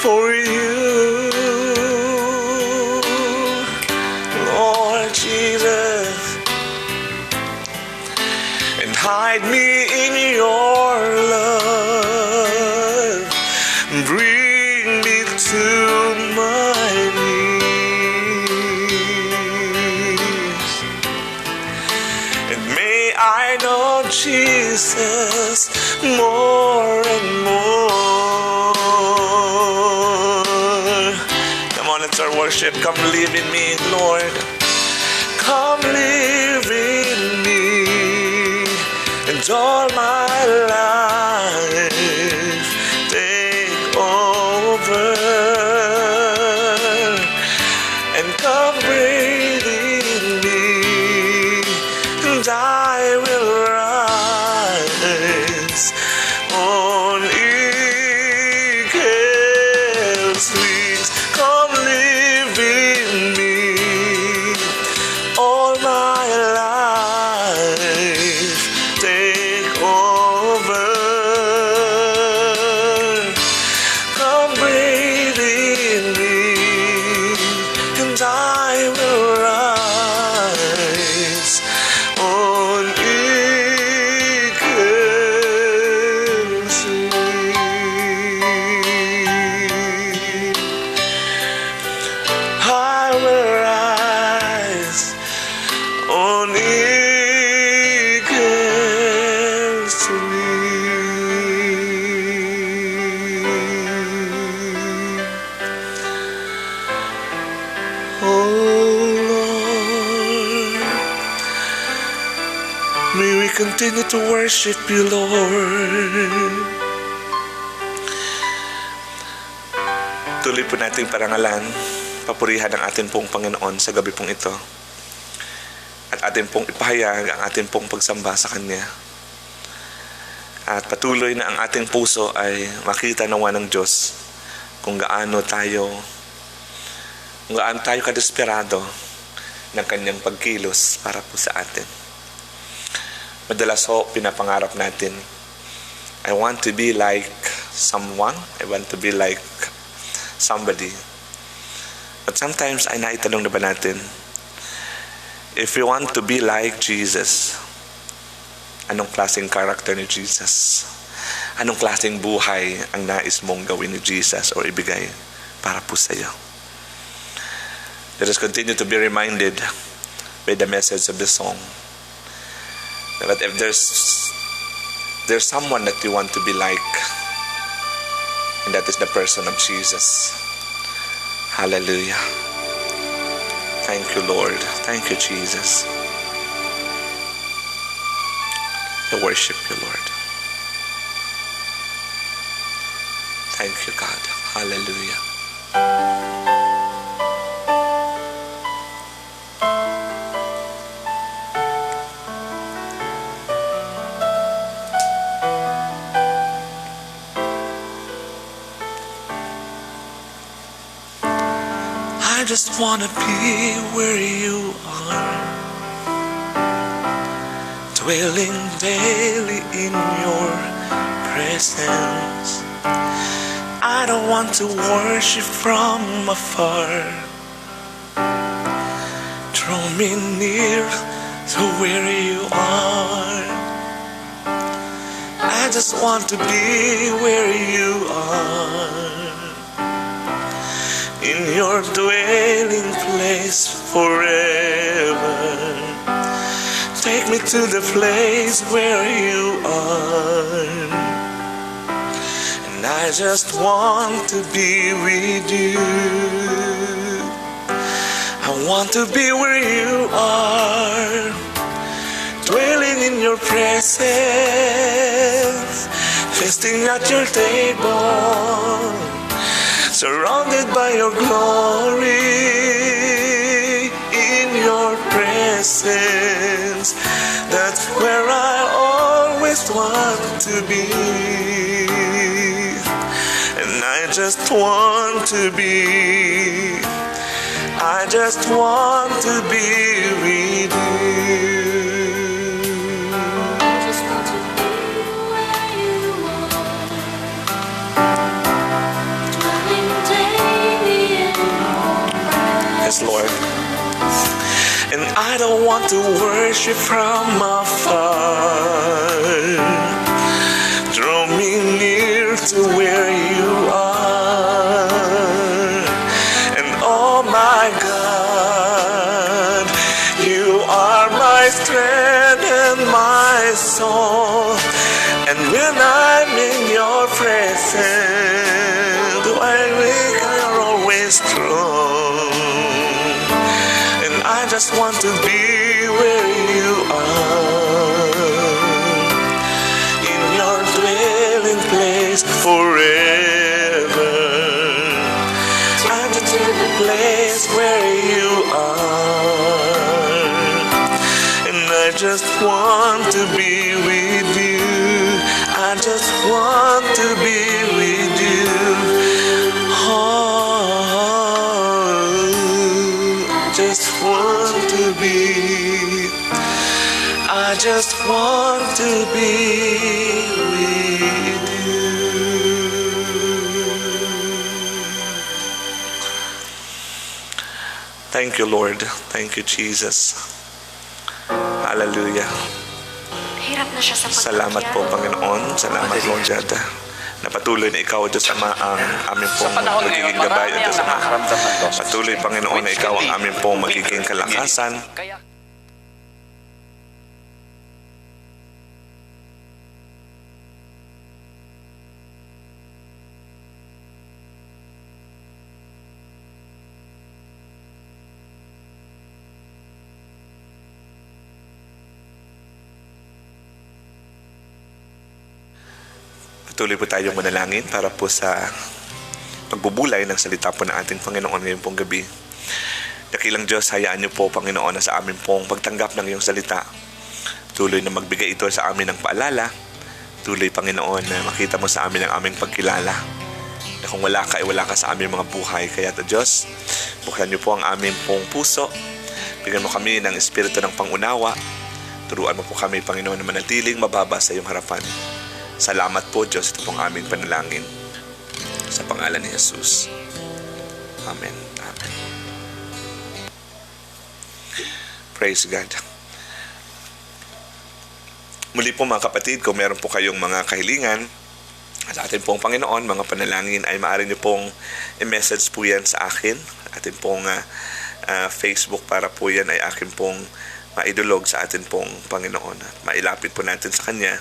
for you, Lord Jesus, and hide me in your love. Bring me to my knees, and may I know Jesus more and more. Come on, it's our worship. Come live in me, Lord. Come live in me, and all my life take over, and come breathe in me, and I will rise on eagle's wings. Come live in me all my life. Take over. we continue to worship you, Lord. Tuloy po nating parangalan, papurihan ang ating pong Panginoon sa gabi pong ito. At ating pong ipahayag ang ating pong pagsamba sa Kanya. At patuloy na ang ating puso ay makita nawa ng Diyos kung gaano tayo kadesperado ng Kanyang pagkilos para po sa atin. Madalas ho, pinapangarap natin, I want to be like someone, I want to be like somebody. But sometimes ay naitanong na ba natin, if you want to be like Jesus, anong klaseng character ni Jesus? Anong klaseng buhay ang nais mong gawin ni Jesus o ibigay para po sa iyo? Let us continue to be reminded by the message of the song that if there's someone that you want to be like, and that is the person of Jesus. Hallelujah. Thank you, Lord. Thank you, Jesus. I worship you, Lord. Thank you, God. Hallelujah. I just wanna be where you are, dwelling daily in your presence. I don't want to worship from afar. Draw me near to where you are. I just want to be where you are, in your dwelling place forever. Take me to the place where you are, and I just want to be with you. I want to be where you are, dwelling in your presence, feasting at your table, surrounded by your glory, in your presence. That's where I always want to be, and I just want to be, I just want to be with you. Lord, and I don't want to worship from afar. Draw me near to where you are, and oh my God, you are my strength and my soul, and when I'm in your presence, while weak I'm always strong. I just want to be where you are, in your dwelling place forever. I'm to the place where you are, and I just want to be with you. I just want to be with you. I just want to be with you. Thank you, Lord. Thank you, Jesus. Hallelujah. Hirap na siya sa Salamat po, Panginoon. Salamat, Lord God, na patuloy na ikaw, Diyos Ama, ang aming pong magiging gabay, Diyos Ama. Patuloy, Panginoon, na ikaw ang aming pong magiging kalakasan. Patuloy po tayong manalangin para po sa pagbubulay ng salita po ng ating Panginoon ngayong pong gabi. Dakilang Diyos, hayaan niyo po, Panginoon, na sa amin pong pagtanggap ng iyong salita. Tuloy na magbigay ito sa amin ng paalala. Tuloy, Panginoon, na makita mo sa amin ang aming pagkilala. Na kung wala ka, ay wala ka sa aming mga buhay. Kaya Diyos, buksan niyo po ang aming pong puso. Bigyan mo kami ng espiritu ng pangunawa. Turuan mo po kami, Panginoon, na manatiling mababa sa iyong harapan. Salamat po, Diyos. Ito pong aming panalangin. Sa pangalan ni Jesus. Amen. Amen. Praise God. Muli po mga kapatid, kung meron po kayong mga kahilingan sa ating pong Panginoon, mga panalangin, ay maaari niyo pong i-message po yan sa akin. Ating pong Facebook, para po yan ay akin pong maidulog sa atin pong Panginoon. At mailapit po natin sa Kanya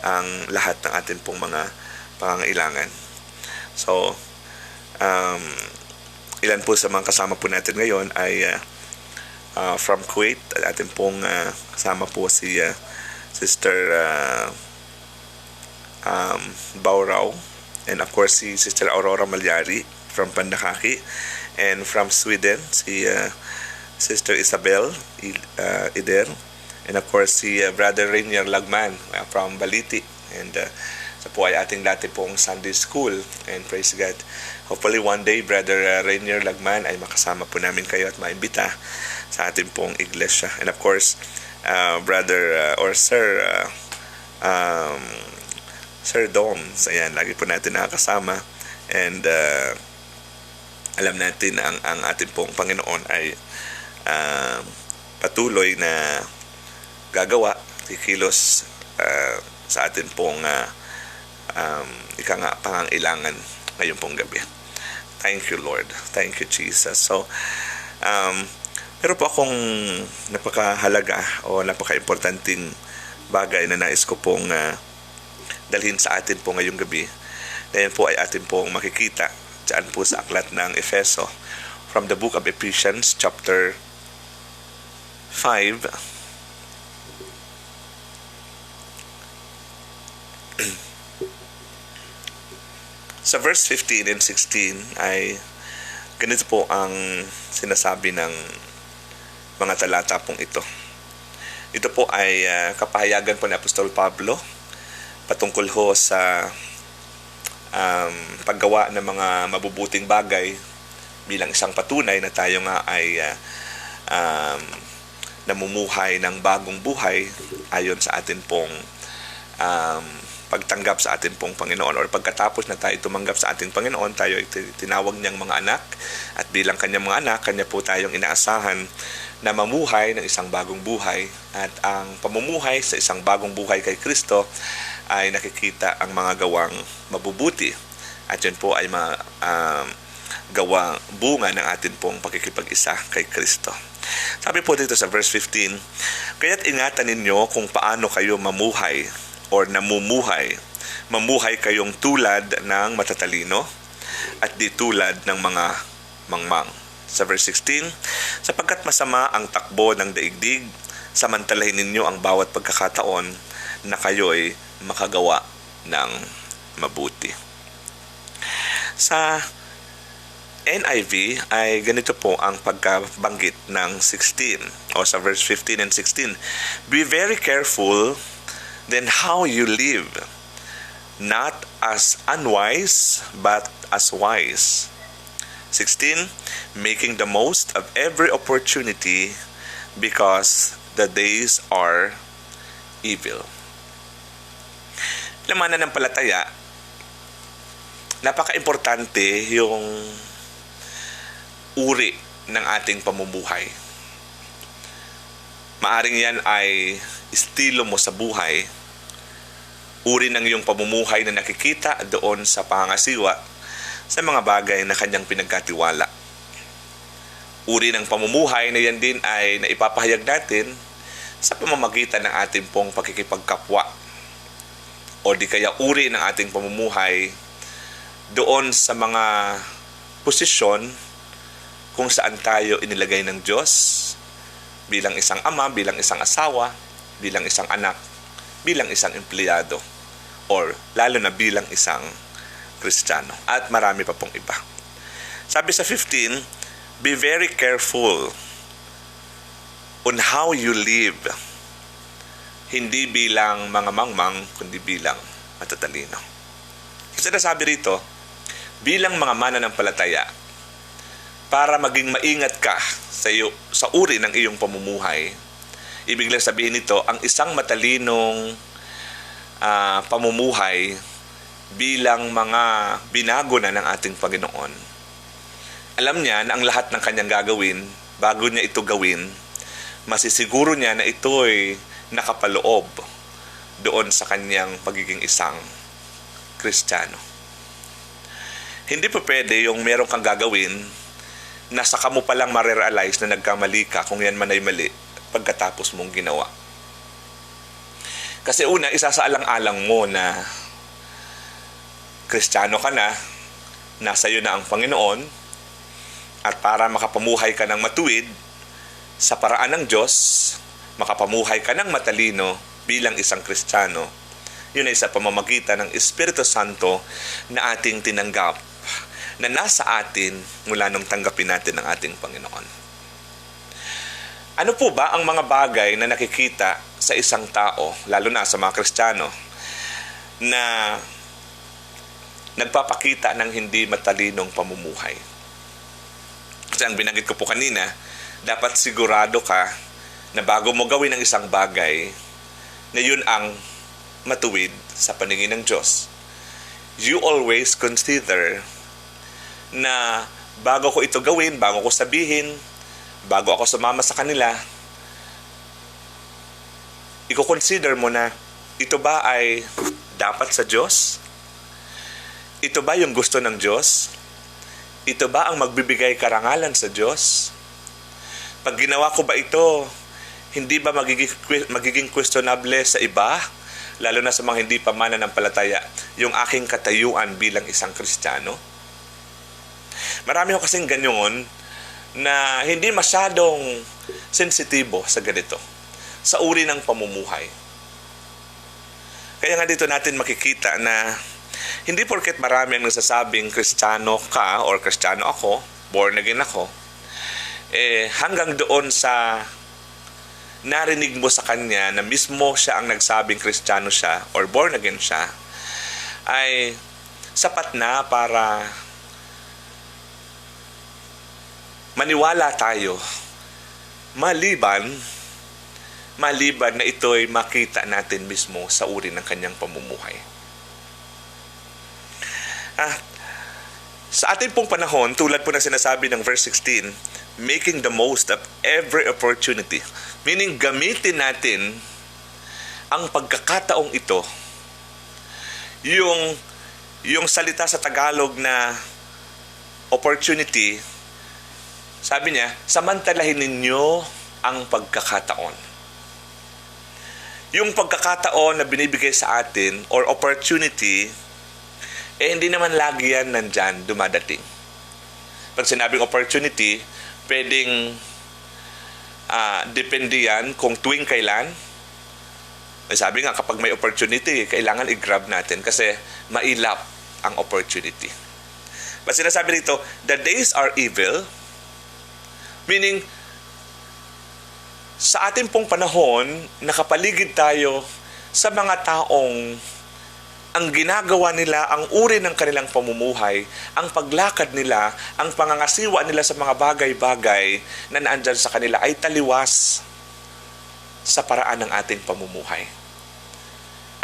ang lahat ng atin pong mga pangangailangan. So, ilan po sa mga kasama po natin ngayon ay from Kuwait. Atin pong kasama po si Sister Baurao, and of course si Sister Aurora Malyari from Pandakaki, and from Sweden si Sister Isabel Ider, and of course si Brother Rainier Lagman from Baliti, and sa po ay ating dati pong Sunday School, and praise God, hopefully one day Brother Rainier Lagman ay makasama po namin kayo at maimbita sa ating pong iglesia. And of course Brother or Sir Sir Doms, ayan, lagi po natin nakakasama, and alam natin ang ating pong Panginoon ay patuloy na gagawa, kikilos sa atin pong pangangailangan ngayong pong gabi. Thank you, Lord. Thank you, Jesus. So, meron po akong napakahalaga o napaka-importanting bagay na nais ko pong dalhin sa atin po ngayong gabi. Ngayon po ay atin pong makikita dyan po sa aklat ng Efeso, from the book of Ephesians chapter 5. Sa verse 15 and 16 ay ganito po ang sinasabi ng mga talata pong ito. Ito po ay kapahayagan po ni Apostol Pablo patungkol ho sa paggawa ng mga mabubuting bagay bilang isang patunay na tayo nga ay namumuhay ng bagong buhay ayon sa atin pong pagtanggap sa atin pong Panginoon, or pagkatapos na tayo tumanggap sa ating Panginoon, tayo ay tinawag niyang mga anak, at bilang kanyang mga anak, kanya po tayong inaasahan na mamuhay ng isang bagong buhay, at ang pamumuhay sa isang bagong buhay kay Kristo ay nakikita ang mga gawang mabubuti, at yun po ay gawang bunga ng atin pong pakikipag-isa kay Kristo. Sabi po dito sa verse 15, kaya't ingatan ninyo kung paano kayo mamuhay or namumuhay. Mamuhay kayong tulad ng matatalino at di tulad ng mga mangmang. Sa verse 16, sapagkat masama ang takbo ng daigdig, samantalahin ninyo ang bawat pagkakataon na kayo'y makagawa ng mabuti. Sa NIV ay ganito po ang pagkabanggit ng 16 o sa verse 15 and 16. Be very careful then how you live, not as unwise but as wise. 16, making the most of every opportunity because the days are evil. Laman na ng palataya, napaka-importante yung uri ng ating pamumuhay. Maaring yan ay estilo mo sa buhay, uri ng iyong pamumuhay na nakikita doon sa pangasiwa sa mga bagay na kanyang pinagkatiwala. Uri ng pamumuhay na yan din ay naipapahayag natin sa pamamagitan ng ating pong pakikipagkapwa, o di kaya uri ng ating pamumuhay doon sa mga posisyon kung saan tayo inilagay ng Diyos, bilang isang ama, bilang isang asawa, bilang isang anak, bilang isang empleyado, o or lalo na bilang isang Kristiyano. At marami pa pong iba. Sabi sa 15, be very careful on how you live. Hindi bilang mga mangmang, kundi bilang matatalino. Kasi nasabi rito, bilang mga mananampalataya, para maging maingat ka sa uri ng iyong pamumuhay, ibig lang sabihin nito, ang isang matalinong pamumuhay bilang mga binago na ng ating Panginoon. Alam niya na ang lahat ng kanyang gagawin, bago niya ito gawin, masisiguro niya na ito'y nakapaloob doon sa kanyang pagiging isang Kristiyano. Hindi pa pwede yung meron kang gagawin na saka mo palang marirealize na nagkamali ka kung yan man ay mali pagkatapos mong ginawa. Kasi una, isasaalang-alang mo na Kristiyano ka na, nasa iyo na ang Panginoon, at para makapamuhay ka ng matuwid sa paraan ng Diyos, makapamuhay ka ng matalino bilang isang Kristiyano, yun ay sa pamamagitan ng Espiritu Santo na ating tinanggap, na nasa atin mula nung tanggapin natin ang ating Panginoon. Ano po ba ang mga bagay na nakikita sa isang tao, lalo na sa mga Kristiyano, na nagpapakita ng hindi matalinong pamumuhay? Kasi ang binanggit ko po kanina, dapat sigurado ka na bago mo gawin ang isang bagay, na yun ang matuwid sa paningin ng Diyos. You always consider na bago ko ito gawin, bago ko sabihin, bago ako sumama sa kanila, i-consider mo na ito ba ay dapat sa Diyos? Ito ba yung gusto ng Diyos? Ito ba ang magbibigay karangalan sa Diyos? Pag ginawa ko ba ito, hindi ba magiging questionable sa iba? Lalo na sa mga hindi pa mananampalataya, yung aking katayuan bilang isang Kristiyano? Marami ko kasing ganyan na hindi masyadong sensitibo sa ganito, sa uri ng pamumuhay. Kaya nga dito natin makikita na hindi porket marami ang nagsasabing Kristiyano ka or Kristiyano ako, born again ako, hanggang doon sa narinig mo sa kanya na mismo siya ang nagsabing Kristiyano siya or born again siya, ay sapat na para maniwala tayo maliban na ito'y makita natin mismo sa uri ng kanyang pamumuhay. Sa ating pong panahon, tulad po na sinasabi ng verse 16, making the most of every opportunity. Meaning, gamitin natin ang pagkakataong ito. Yung salita sa Tagalog na opportunity, sabi niya, samantalahin ninyo ang pagkakataon. Yung pagkakataon na binibigay sa atin or opportunity, hindi naman lagi yan nandyan, dumadating. Pag sinabing opportunity, pwedeng depende yan kung tuwing kailan. Sabi nga, kapag may opportunity, kailangan i-grab natin kasi mailap ang opportunity. But sinasabi dito, the days are evil, meaning, sa ating pong panahon, nakapaligid tayo sa mga taong ang ginagawa nila, ang uri ng kanilang pamumuhay, ang paglakad nila, ang pangangasiwa nila sa mga bagay-bagay na naandyan sa kanila ay taliwas sa paraan ng ating pamumuhay.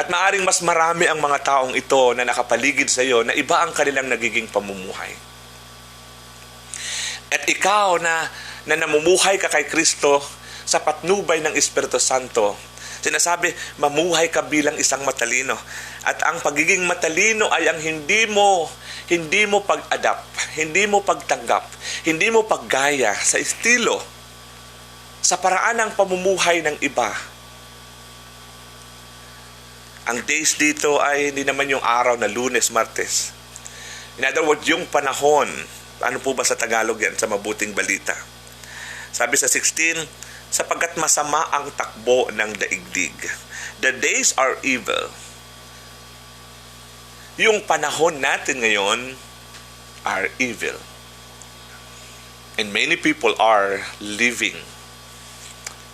At maaring mas marami ang mga taong ito na nakapaligid sa iyo na iba ang kanilang nagiging pamumuhay. At ikaw na namumuhay ka kay Kristo sa patnubay ng Espiritu Santo, sinasabi, mamuhay ka bilang isang matalino. At ang pagiging matalino ay ang hindi mo pag-adapt, hindi mo pagtanggap, hindi mo paggaya sa estilo, sa paraan ng pamumuhay ng iba. Ang days dito ay hindi naman yung araw na Lunes, Martes. In other words, yung panahon. Ano po ba sa Tagalog yan? Sa mabuting balita. Sabi sa 16, sapagkat masama ang takbo ng daigdig. The days are evil. yung panahon natin ngayon are evil. And many people are living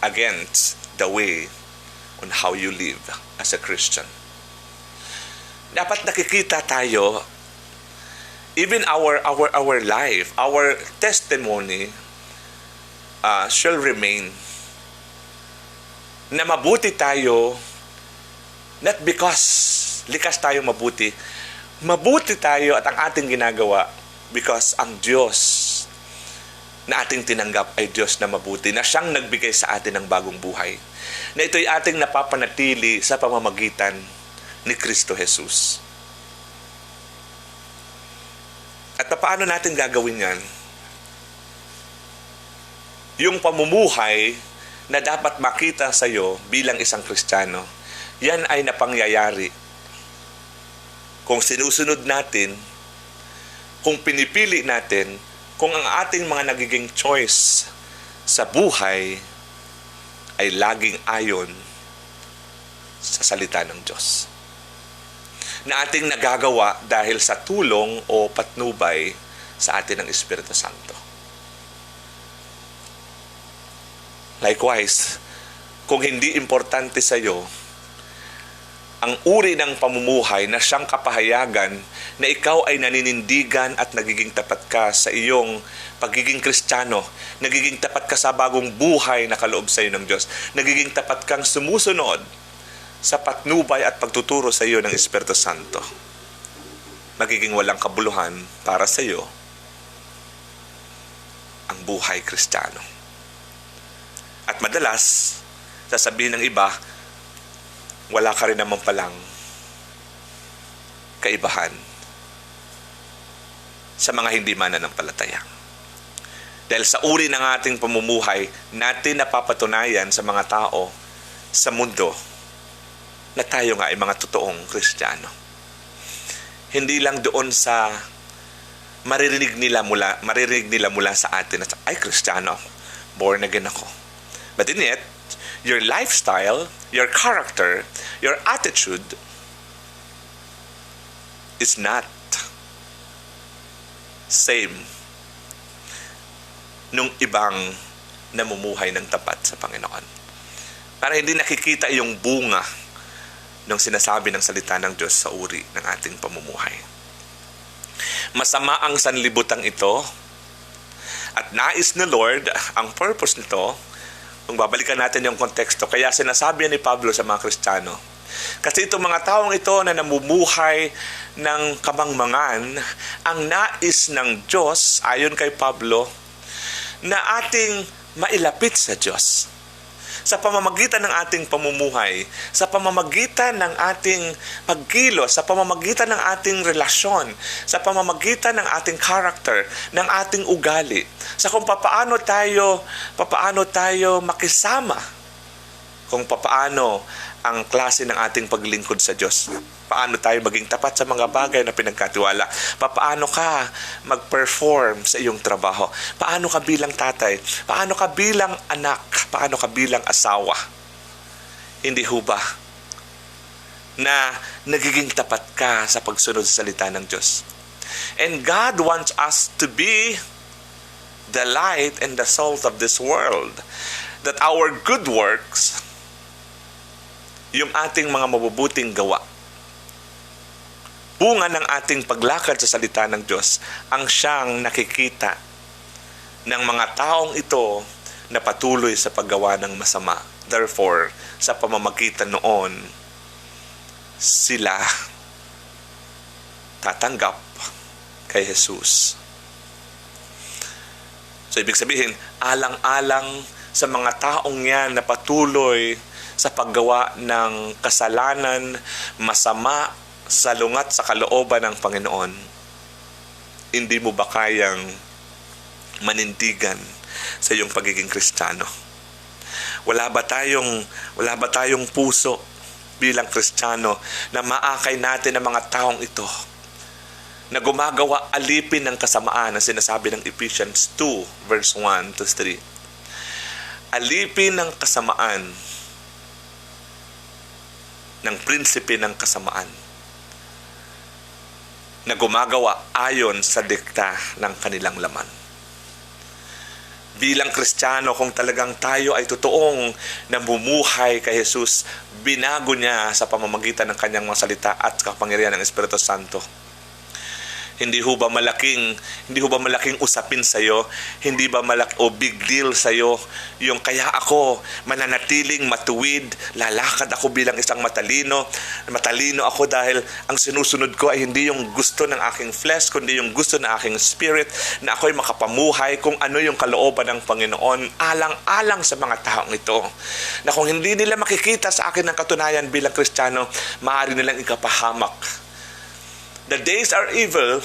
against the way on how you live as a Christian. Dapat nakikita tayo, even our life, our testimony shall remain na mabuti tayo, not because likas tayo mabuti tayo at ang ating ginagawa because ang Diyos na ating tinanggap ay Diyos na mabuti, na siyang nagbigay sa atin ng bagong buhay, na ito'y ating napapanatili sa pamamagitan ni Kristo Jesus. At paano natin gagawin yan? Yung pamumuhay na dapat makita sa iyo bilang isang Kristiyano, yan ay napangyayari kung sinusunod natin, kung pinipili natin, kung ang ating mga nagiging choice sa buhay ay laging ayon sa salita ng Diyos, na ating nagagawa dahil sa tulong o patnubay sa atin ng Espiritu Santo. Likewise, kung hindi importante sa iyo ang uri ng pamumuhay na siyang kapahayagan na ikaw ay naninindigan at nagiging tapat ka sa iyong pagiging Kristiyano, nagiging tapat ka sa bagong buhay na kaloob sa iyo ng Diyos, nagiging tapat kang sumusunod sa patnubay at pagtuturo sa iyo ng Espiritu Santo, magiging walang kabuluhan para sa iyo ang buhay Kristiyano. At madalas, sasabihin ng iba, wala ka rin naman palang kaibahan sa mga hindi mananampalataya. Dahil sa uri ng ating pamumuhay, natin napapatunayan sa mga tao sa mundo na tayo nga ay mga totoong Kristiyano. Hindi lang doon sa maririnig nila mula sa atin na ay Kristiyano ako, born again ako. But in it, your lifestyle, your character, your attitude is not same nung ibang namumuhay ng tapat sa Panginoon. Para hindi nakikita yung bunga ng sinasabi ng salita ng Diyos sa uri ng ating pamumuhay. Masama ang sanlibutan ito at nais ni Lord, ang purpose nito, kung babalikan natin yung konteksto, kaya sinasabi ni Pablo sa mga Kristiyano, kasi itong mga taong ito na namumuhay ng kamangmangan, ang nais ng Diyos, ayon kay Pablo, na ating mailapit sa Diyos. Sa pamamagitan ng ating pamumuhay, sa pamamagitan ng ating pagkilos, sa pamamagitan ng ating relasyon, sa pamamagitan ng ating character, ng ating ugali, sa kung papaano tayo makisama, kung papaano ang klase ng ating paglingkod sa Diyos. Paano tayo maging tapat sa mga bagay na pinagkatiwala? Paano ka mag-perform sa iyong trabaho? Paano ka bilang tatay? Paano ka bilang anak? Paano ka bilang asawa? Hindi ho ba na nagiging tapat ka sa pagsunod sa salita ng Diyos? And God wants us to be the light and the salt of this world. That our good works, yung ating mga mabubuting gawa, bunga ng ating paglakad sa salita ng Diyos, ang siyang nakikita ng mga taong ito na patuloy sa paggawa ng masama. Therefore, sa pamamagitan noon, sila tatanggap kay Jesus. So, ibig sabihin, alang-alang sa mga taong yan na patuloy sa paggawa ng kasalanan, masama, salungat sa kalooban ng Panginoon, hindi mo ba kayang manindigan sa iyong pagiging Kristiyano? Wala ba tayong puso bilang Kristiyano na maakay natin ang mga taong ito na gumagawa alipin ng kasamaan na sinasabi ng Ephesians 2 verse 1 to 3. Alipin ng kasamaan ng prinsipe ng kasamaan na gumagawa ayon sa dikta ng kanilang laman. Bilang Kristiyano, kung talagang tayo ay totoong namumuhay kay Jesus, binago niya sa pamamagitan ng kanyang mga salita at kapangyarihan ng Espiritu Santo. Hindi ho ba malaking usapin sa iyo? Hindi ba big deal sa iyo yung kaya ako mananatiling matuwid, lalakad ako bilang isang matalino ako dahil ang sinusunod ko ay hindi yung gusto ng aking flesh, kundi yung gusto ng aking spirit, na ako'y makapamuhay kung ano yung kalooban ng Panginoon, alang-alang sa mga taong ito. Na kung hindi nila makikita sa akin ng katunayan bilang Kristiyano, maaari nilang ikapahamak. The days are evil.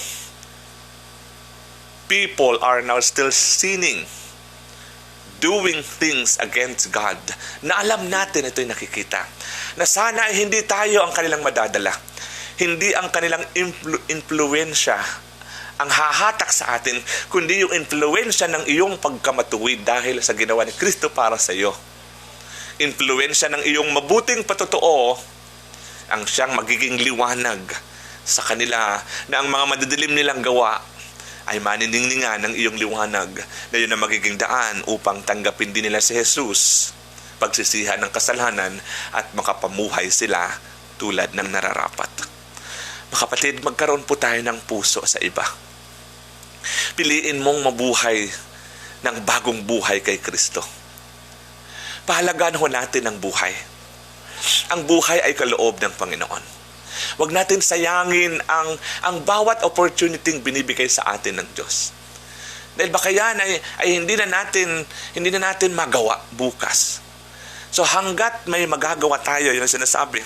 People are now still sinning, doing things against God. Na alam natin ito'y nakikita. Na sana ay hindi tayo ang kanilang madadala. Hindi ang kanilang influensya ang hahatak sa atin, kundi yung influensya ng iyong pagkamatuwid dahil sa ginawa ni Kristo para sa iyo. Influensya ng iyong mabuting patotoo ang siyang magiging liwanag sa kanila, na ang mga madadilim nilang gawa ay maniningningan ng iyong liwanag, na yun ang magiging daan upang tanggapin din nila si Jesus, pagsisihan ng kasalanan, at makapamuhay sila tulad ng nararapat. Mga kapatid, magkaroon po tayo ng puso sa iba. Piliin mong mabuhay ng bagong buhay kay Kristo. Pahalagaan ho natin ang buhay. Ang buhay ay kaloob ng Panginoon. Huwag natin sayangin ang bawat opportunity binibigay sa atin ng Diyos. Dahil baka yan ay hindi na natin magawa bukas. So hanggat may magagawa tayo, yun ang sinasabi,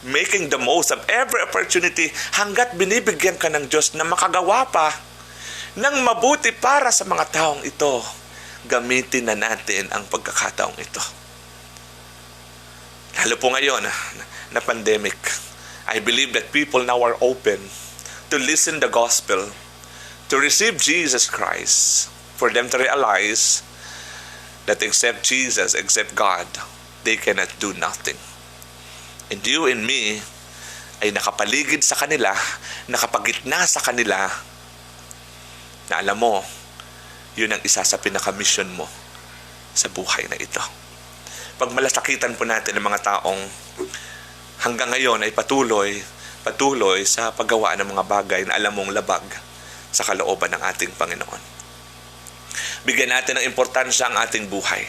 making the most of every opportunity, hanggat binibigyan ka ng Diyos na makagawa pa ng mabuti para sa mga taong ito, gamitin na natin ang pagkakataong ito. Lalo po ngayon na pandemic, I believe that people now are open to listen the gospel, to receive Jesus Christ, for them to realize that except Jesus, except God, they cannot do nothing. And you and me ay nakapaligid sa kanila, nakapagitna sa kanila, na alam mo, yun ang isa sa pinaka-mission mo sa buhay na ito. Pag malasakitan po natin ng mga taong hanggang ngayon ay patuloy sa paggawa ng mga bagay na alam mong labag sa kalooban ng ating Panginoon. Bigyan natin ng importansya ang ating buhay.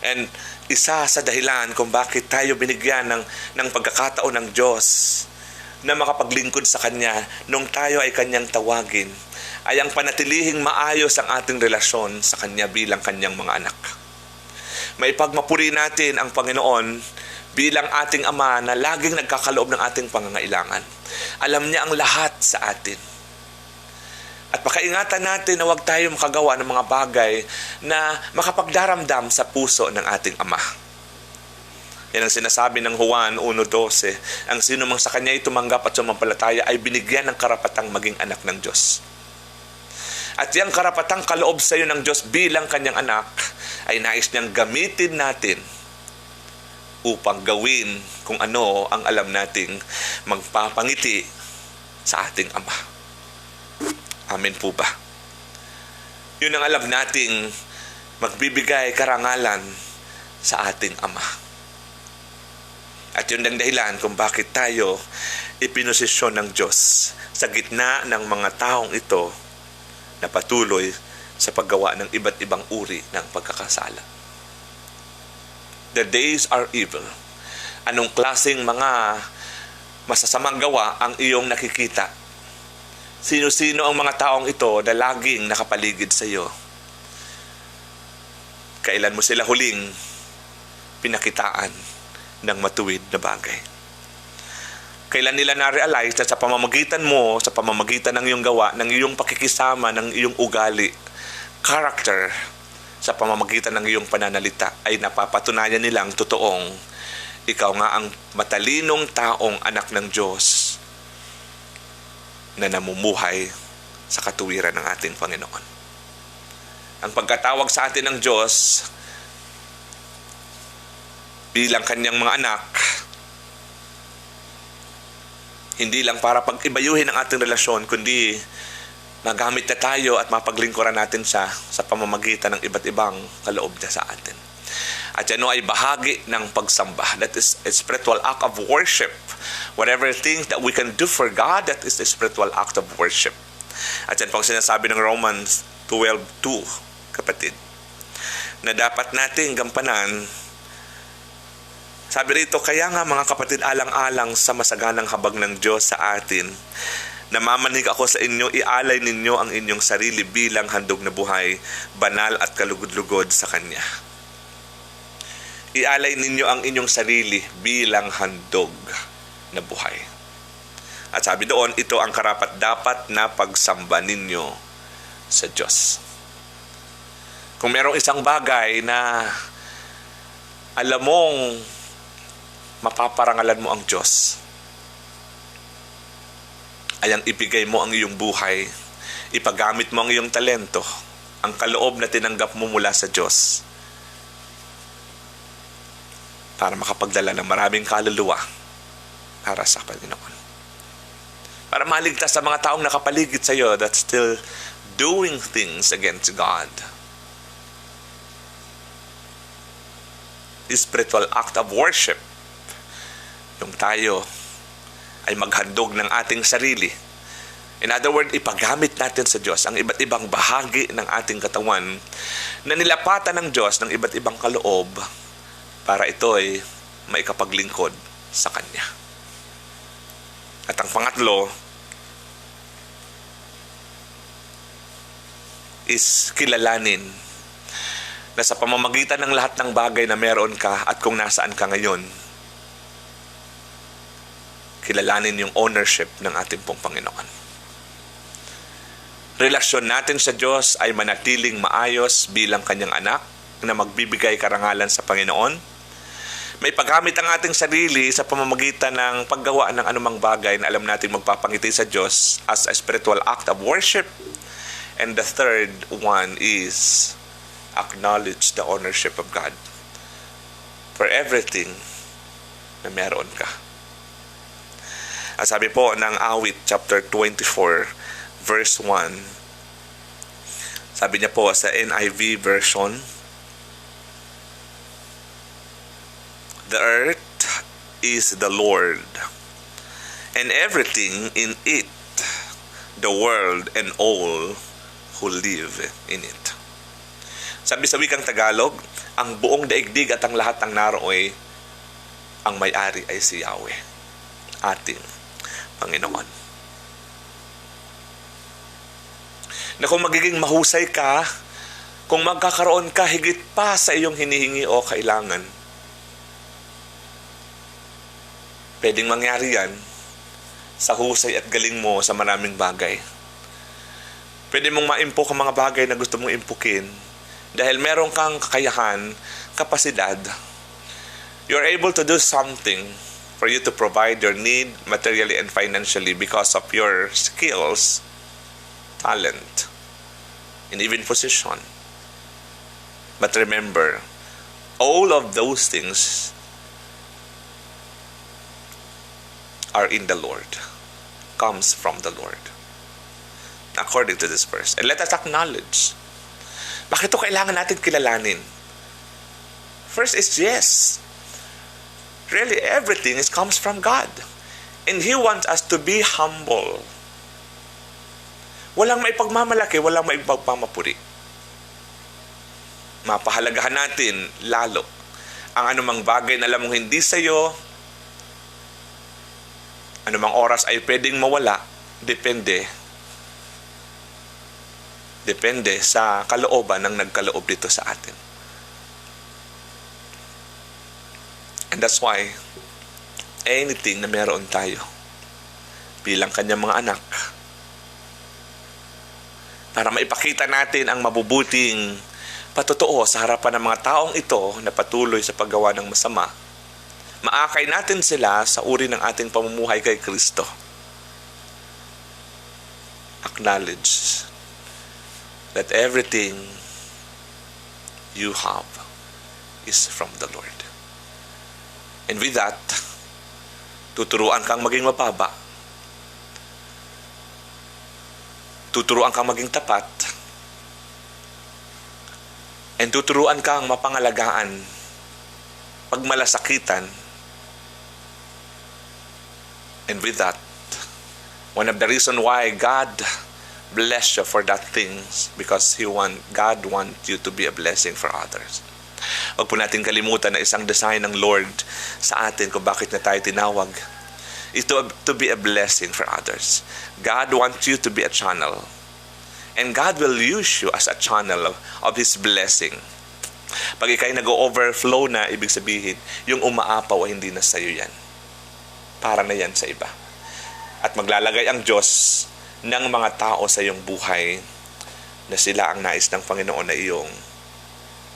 And isa sa dahilan kung bakit tayo binigyan ng pagkakataon ng Diyos na makapaglingkod sa Kanya nung tayo ay Kanyang tawagin, ay ang panatilihing maayos ang ating relasyon sa Kanya bilang Kanyang mga anak. Maipagmapuri natin ang Panginoon bilang ating Ama na laging nagkakaloob ng ating pangangailangan. Alam niya ang lahat sa atin. At pakaingatan natin na huwag tayo makagawa ng mga bagay na makapagdaramdam sa puso ng ating Ama. Yan ang sinasabi ng Juan 1:12. Ang sino mang sa Kanya ay tumanggap at sumampalataya ay binigyan ng karapatang maging anak ng Diyos. At yung karapatang kaloob sa iyo ng Diyos bilang Kanyang anak ay nais niyang gamitin natin upang gawin kung ano ang alam nating magpapangiti sa ating Ama. Amen po ba? Yun ang alam nating magbibigay karangalan sa ating Ama. At yun ang dahilan kung bakit tayo ipinosisyon ng Diyos sa gitna ng mga taong ito na patuloy sa paggawa ng iba't ibang uri ng pagkakasala. The days are evil. Anong klaseng mga masasamang gawa ang iyong nakikita? Sino-sino ang mga taong ito na laging nakapaligid sa iyo? Kailan mo sila huling pinakitaan ng matuwid na bagay? Kailan nila na-realize na sa pamamagitan mo, sa pamamagitan ng iyong gawa, ng iyong pakikisama, ng iyong ugali, character, sa pamamagitan ng iyong pananalita ay napapatunayan nilang totoong ikaw nga ang matalinong taong anak ng Diyos na namumuhay sa katuwiran ng ating Panginoon. Ang pagkatawag sa atin ng Diyos bilang Kanyang mga anak Hindi lang para pag-ibayuhin ang ating relasyon, kundi magamit na tayo at mapaglingkuran natin siya sa pamamagitan ng iba't ibang kaloob niya sa atin. At yan ay bahagi ng pagsamba. That is a spiritual act of worship. Whatever things that we can do for God, that is a spiritual act of worship. At yan pang sinasabi ng Romans 12:2, kapatid, na dapat nating gampanan. Sabi rito, kaya nga mga kapatid, alang-alang sa masaganang habag ng Diyos sa atin, namamanig ako sa inyo, ialay ninyo ang inyong sarili bilang handog na buhay, banal at kalugod-lugod sa Kanya. Ialay ninyo ang inyong sarili bilang handog na buhay. At sabi doon, ito ang karapat-dapat na pagsamba ninyo sa Diyos. Kung merong isang bagay na alam mong mapaparangalan mo ang Diyos, ay ang ibigay mo ang iyong buhay, ipagamit mo ang iyong talento, ang kaloob na tinanggap mo mula sa Diyos, para makapagdala ng maraming kaluluwa para sa Panginoon. Para maligtas sa mga taong nakapaligid sa iyo that still doing things against God. The spiritual act of worship. Yung tayo ay maghandog ng ating sarili. In other words, ipagamit natin sa Diyos ang iba't ibang bahagi ng ating katawan na nilapatan ng Diyos ng iba't ibang kaloob para ito ay maikapaglingkod sa Kanya. At ang pangatlo is kilalanin na sa pamamagitan ng lahat ng bagay na meron ka at kung nasaan ka ngayon, kilalanin yung ownership ng ating pong Panginoon. Relasyon natin sa Diyos ay manatiling maayos bilang Kanyang anak na magbibigay karangalan sa Panginoon. May paggamit ang ating sarili sa pamamagitan ng paggawa ng anumang bagay na alam natin magpapangiti sa Diyos as a spiritual act of worship. And the third one is acknowledge the ownership of God for everything na meron ka. As sabi po ng Awit chapter 24 verse 1, sabi niya po sa NIV version, the earth is the Lord, and everything in it, the world and all who live in it. Sabi sa wikang Tagalog, ang buong daigdig at ang lahat ng naroon, ang may-ari ay si Yahweh, ating Panginoon. Na kung magiging mahusay ka, kung magkakaroon ka higit pa sa iyong hinihingi o kailangan, pwedeng mangyari yan sa husay at galing mo sa maraming bagay. Pwede mong maimpok ang mga bagay na gusto mong impukin dahil meron kang kakayahan, kapasidad. You're able to do something for you to provide your need materially and financially because of your skills, talent, and even position. But remember, all of those things are in the Lord, comes from the Lord, according to this verse. And let us acknowledge. Bakit ito kailangan natin kilalanin? First is yes. Really, everything comes from God. And He wants us to be humble. Walang maipagmamalaki, walang maipagpamapuri. Mapahalagahan natin lalo ang anumang bagay na alam mong hindi sa iyo, anumang oras ay pwedeng mawala, depende sa kalooban ng nagkaloob dito sa atin. And that's why anything na meron tayo bilang Kanyang mga anak, para maipakita natin ang mabubuting patotoo sa harapan ng mga taong ito na patuloy sa paggawa ng masama, maakay natin sila sa uri ng ating pamumuhay kay Kristo. Acknowledge that everything you have is from the Lord. And with that, tuturuan kang maging mababa tuturuan kang maging tapat, and tuturuan kang mapangalagaan pag malasakitan. And with that, one of the reason why God bless you for that things, because God want you to be a blessing for others. Huwag po natin kalimutan na isang design ng Lord sa atin kung bakit na tayo tinawag is to be a blessing for others. God wants you to be a channel, and God will use you as a channel of His blessing. Pag ikay nag-overflow na, ibig sabihin, yung umaapaw ay hindi na sa'yo yan. Para na yan sa iba. At maglalagay ang Diyos ng mga tao sa iyong buhay na sila ang nais ng Panginoon na iyong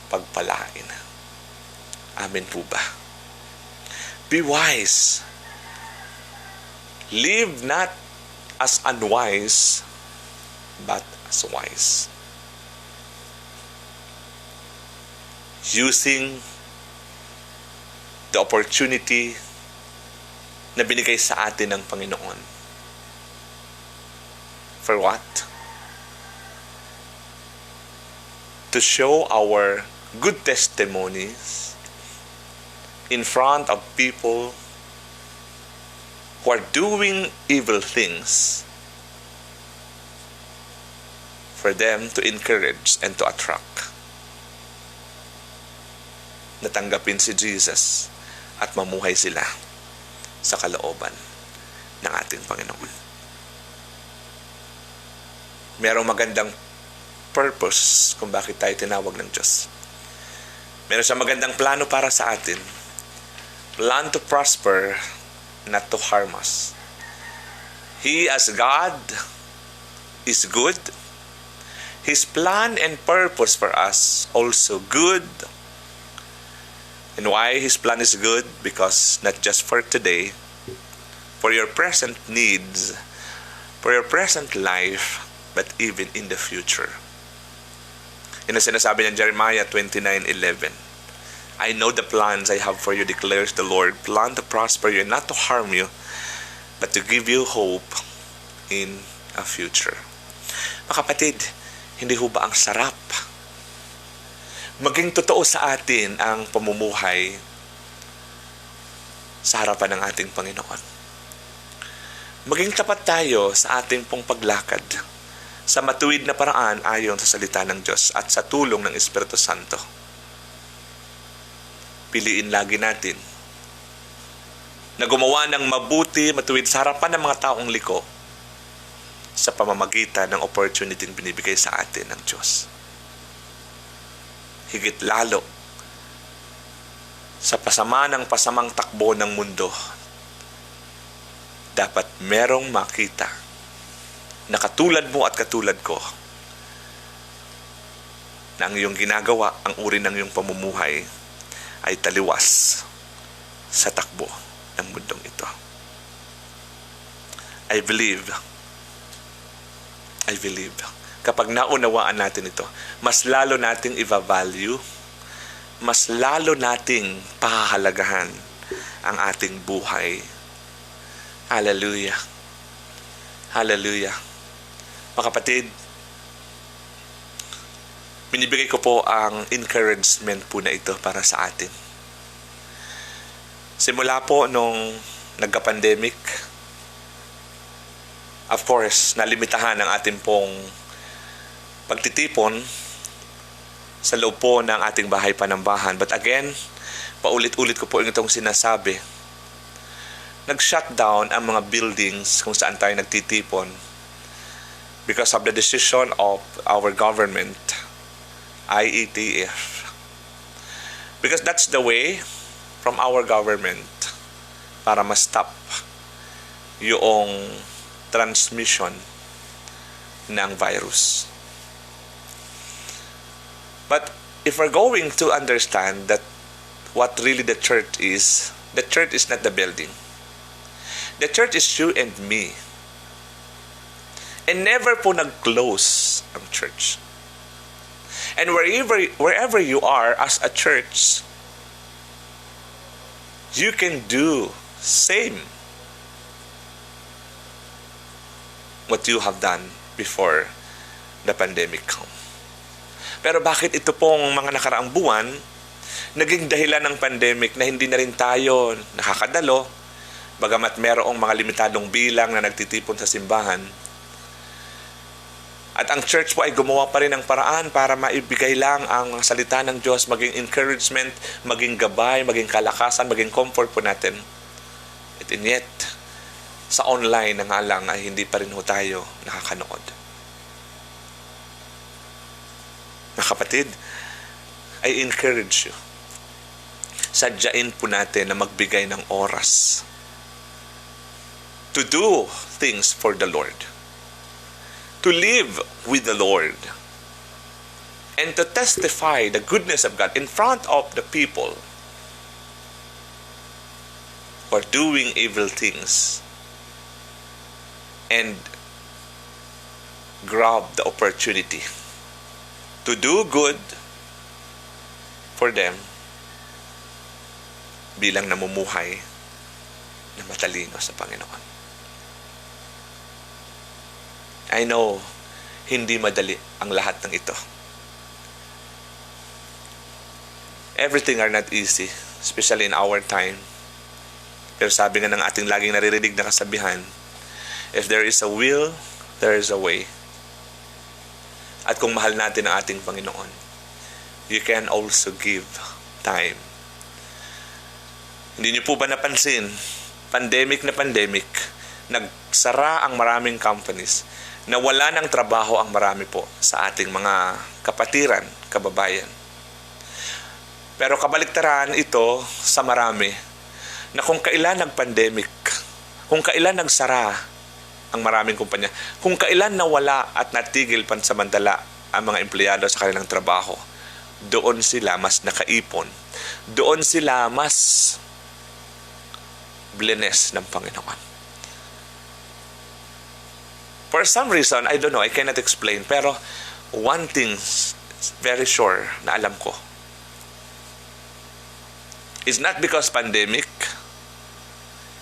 pagpalain. Amen po ba? Be wise. Live not as unwise, but as wise. Using the opportunity na binigay sa atin ng Panginoon. For what? To show our good testimonies in front of people who are doing evil things, for them to encourage and to attract. Natanggapin si Jesus at mamuhay sila sa kalooban ng ating Panginoon. Merong magandang purpose kung bakit tayo tinawag ng Diyos. Meron siyang magandang plano para sa atin. Plan to prosper, not to harm us. He as God is good. His plan and purpose for us also good. And why His plan is good? Because not just for today, for your present needs, for your present life, but even in the future. Yun ang sinasabi niya Jeremiah 29:11. I know the plans I have for you, declares the Lord. Plan to prosper you and not to harm you, but to give you hope in a future. Mga kapatid, hindi ho ba ang sarap maging totoo sa atin ang pamumuhay sa harapan ng ating Panginoon? Maging tapat tayo sa ating pong paglakad sa matuwid na paraan ayon sa salita ng Diyos at sa tulong ng Espiritu Santo. Piliin lagi natin na gumawa ng mabuti, matuwid sa harapan ng mga taong liko sa pamamagitan ng opportunity binibigay sa atin ng Diyos. Higit lalo sa pasamang takbo ng mundo, dapat merong makita na katulad mo at katulad ko na ang iyong ginagawa, ang uri ng iyong pamumuhay ay taliwas sa takbo ng mundong ito. I believe kapag naunawaan natin ito, mas lalo nating i-value, mas lalo nating pahahalagahan ang ating buhay. Hallelujah. Hallelujah. Mga kapatid, binibigay ko po ang encouragement po na ito para sa atin. Simula po nung nagka-pandemic, of course, nalimitahan ang ating pong pagtitipon sa loob po ng ating bahay panambahan. But again, paulit-ulit ko po itong sinasabi. Nag-shutdown ang mga buildings kung saan tayo nagtitipon because of the decision of our government, IETF. Because that's the way from our government para ma-stop yung transmission ng virus. But if we're going to understand that what really the church is not the building. The church is you and me. And never po nag-close ang church. And wherever you are as a church, you can do same. what you have done before the pandemic come. Pero bakit ito pong mga nakaraang buwan naging dahilan ng pandemic na hindi na rin tayo nakakadalo, bagamat merong mga limitadong bilang na nagtitipon sa simbahan? At ang church po ay gumawa pa rin ng paraan para maibigay lang ang salita ng Diyos, maging encouragement, maging gabay, maging kalakasan, maging comfort po natin. And yet, sa online na nga lang ay hindi pa rin ho tayo nakakanood. Mga kapatid, I encourage you. Sadyain po natin na magbigay ng oras to do things for the Lord, to live with the Lord, and to testify the goodness of God in front of the people who are doing evil things, and grab the opportunity to do good for them bilang namumuhay na matalino sa Panginoon. I know, hindi madali ang lahat ng ito. Everything are not easy, especially in our time. Pero sabi nga ng ating laging naririnig na kasabihan, if there is a will, there is a way. At kung mahal natin ang ating Panginoon, you can also give time. Hindi niyo po ba napansin, pandemic na pandemic, nagsara ang maraming companies, nawala ng trabaho ang marami po sa ating mga kapatiran, kababayan. Pero kabaliktaran ito sa marami, na kung kailan nag-pandemic, kung kailan nagsara ang maraming kumpanya, kung kailan nawala at natigil pansamantala ang mga empleyado sa kanilang trabaho, doon sila mas nakaipon. Doon sila mas blessed ng Panginoon. For some reason, I don't know, I cannot explain, pero one thing very sure na alam ko, is not because pandemic,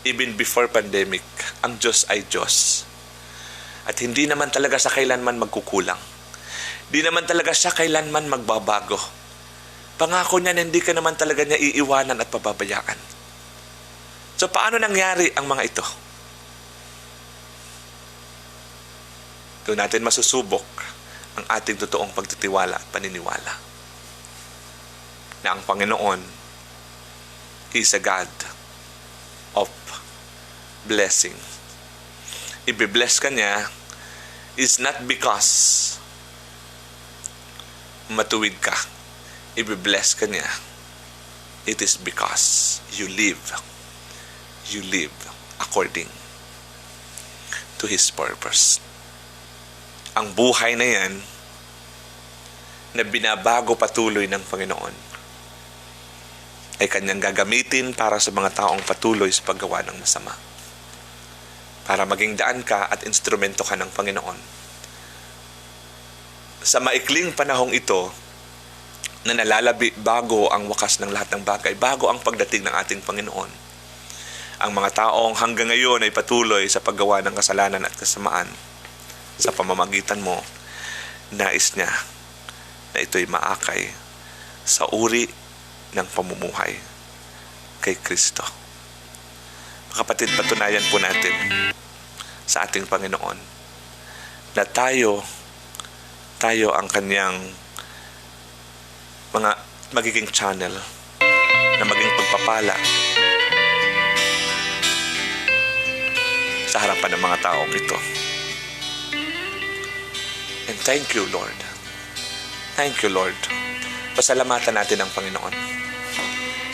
even before pandemic, ang Diyos ay Diyos. At hindi naman talaga sa kailanman magkukulang. Hindi naman talaga siya kailanman magbabago. Pangako niya na hindi ka naman talaga niya iiwanan at pababayaan. So paano nangyari ang mga ito? Doon natin masusubok ang ating totoong pagtitiwala at paniniwala na ang Panginoon is a God of blessing. Ibe-bless ka niya is not because matuwid ka. Ibe-bless ka niya, it is because you live according to His purpose. Ang buhay na yan na binabago patuloy ng Panginoon ay kanyang gagamitin para sa mga taong patuloy sa paggawa ng masama. Para maging daan ka at instrumento ka ng Panginoon. Sa maikling panahong ito, na nalalabi bago ang wakas ng lahat ng bagay, bago ang pagdating ng ating Panginoon, ang mga taong hanggang ngayon ay patuloy sa paggawa ng kasalanan at kasamaan, sa pamamagitan mo, nais niya na ito'y maakay sa uri ng pamumuhay kay Kristo. Kapatid, patunayan po natin sa ating Panginoon na tayo ang kanyang mga magiging channel na maging pagpapala sa harapan ng mga taong ito. And thank you, Lord. Thank you, Lord. Pasalamatan natin ang Panginoon.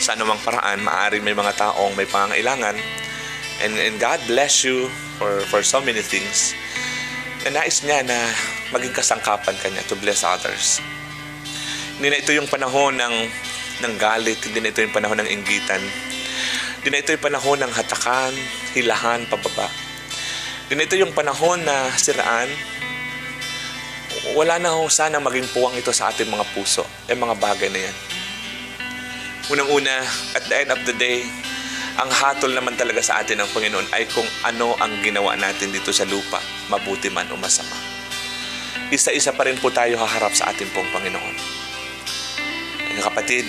Sa anumang paraan, maaaring may mga taong may pangangailangan, and God bless you for so many things. Na nais niya na maging kasangkapan kanya to bless others. Hindi na ito yung panahon ng galit, hindi na ito yung panahon ng inggitan. Hindi na ito yung panahon ng hatakan, hilahan, pababa. Hindi na ito yung panahon na siraan. Wala na ho sana maging puwang ito sa ating mga puso, mga bagay na yan. Unang-una, at the end of the day, Ang hatol naman talaga sa atin ng Panginoon ay kung ano ang ginawa natin dito sa lupa, mabuti man o masama. Isa-isa pa rin po tayo haharap sa ating pong Panginoon. Mga kapatid,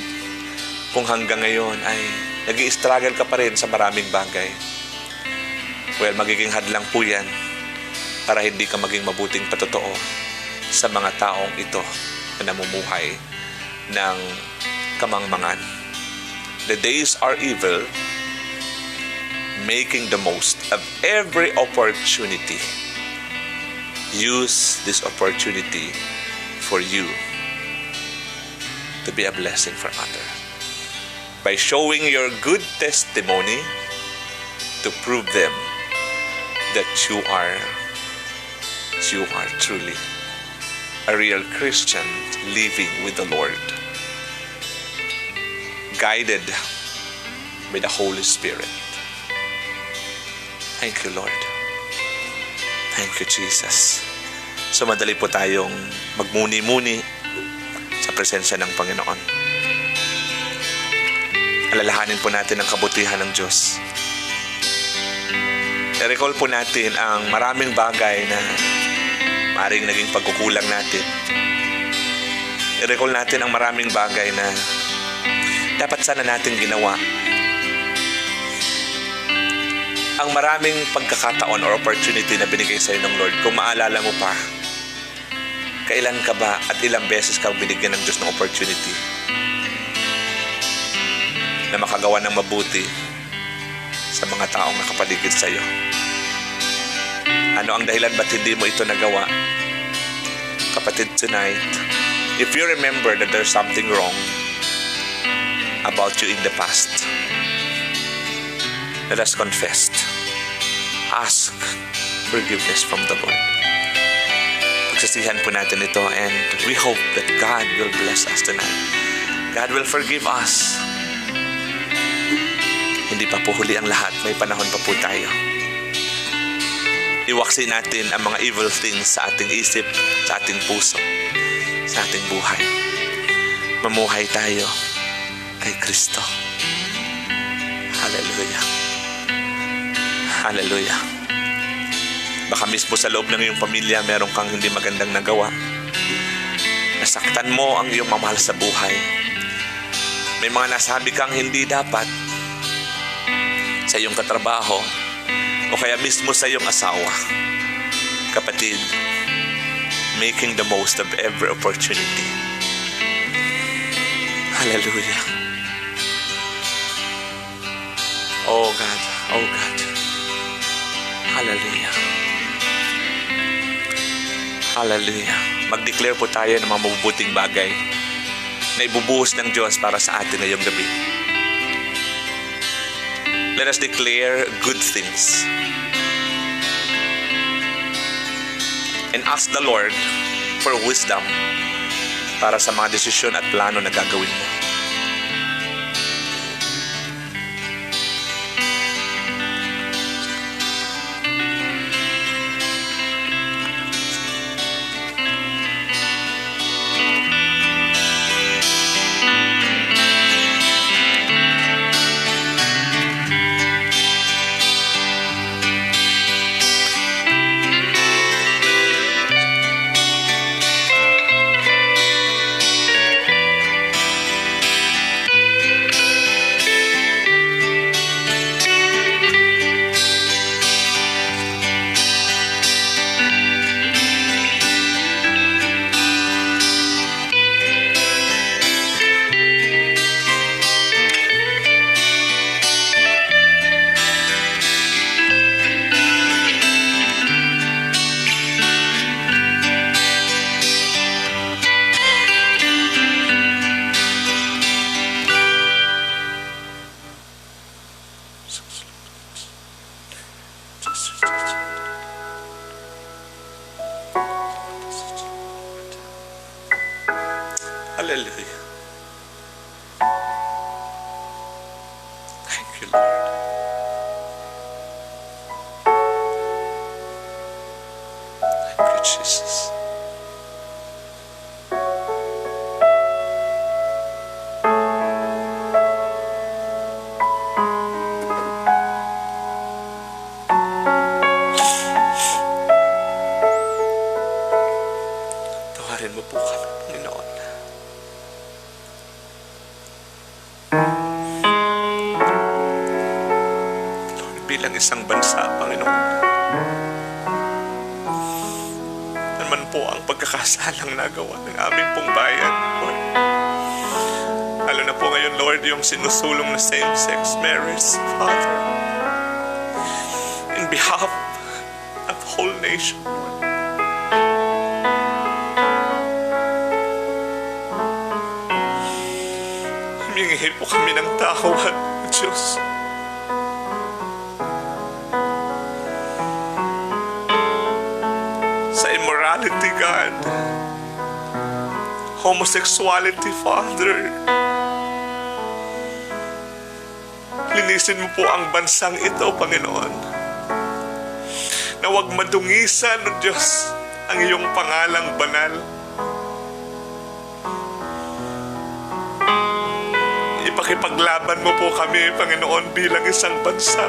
kung hanggang ngayon ay nag-i-struggle ka pa rin sa maraming bagay, well, magiging hadlang po yan para hindi ka maging mabuting patotoo sa mga taong ito na namumuhay ng kamangmangan. The days are evil, making the most of every opportunity. Use this opportunity for you to be a blessing for others. By showing your good testimony to prove them that you are truly a real Christian living with the Lord, guided by the Holy Spirit. Thank you, Lord. Thank you, Jesus. So madali po tayong magmuni-muni sa presensya ng Panginoon. Alalahanin po natin ang kabutihan ng Diyos. I-recall po natin ang maraming bagay na maaaring naging pagkukulang natin. I-recall natin ang maraming bagay na dapat sana natin ginawa. Ang maraming pagkakataon or opportunity na binigay sa iyo ng Lord, kung maalala mo pa, kailan ka ba at ilang beses ka binigyan ng Diyos ng opportunity na makagawa ng mabuti sa mga taong nakapaligid sa iyo? Ano ang dahilan ba't hindi mo ito nagawa? Kapatid, tonight, if you remember that there's something wrong about you in the past, let us confess. Ask forgiveness from the Lord. Pagsasihan po natin ito, and we hope that God will bless us tonight. God will forgive us. Hindi pa po huli ang lahat. May panahon pa po tayo. Iwaksi natin ang mga evil things sa ating isip, sa ating puso, sa ating buhay. Mamuhay tayo kay Kristo. Hallelujah. Hallelujah. Baka mismo sa loob ng iyong pamilya meron kang hindi magandang nagawa. Nasaktan mo ang iyong mamahal sa buhay. May mga nasabi kang hindi dapat sa iyong katrabaho o kaya mismo sa iyong asawa. Kapatid, making the most of every opportunity. Hallelujah. Oh God, oh God. Hallelujah. Hallelujah. Mag-declare po tayo ng mga mabubuting bagay na ibubuhos ng Diyos para sa atin ngayong gabi. Let us declare good things and ask the Lord for wisdom para sa mga desisyon at plano na gagawin mo. Hallelujah. Thank you, Lord. Thank you, Jesus. kasalang nagawa ng aming pong bayan, Lord. Lalo na po ngayon, Lord, yung sinusulong na same-sex marriage, Father. In behalf of the whole nation, Lord. Humingi po kami ng tawad, Diyos. Sa immorality, God. Homosexuality, Father. Linisin mo po ang bansang ito, Panginoon. Na huwag madungisan, O Diyos, ang iyong pangalang banal. Ipakipaglaban mo po kami, Panginoon, bilang isang bansa.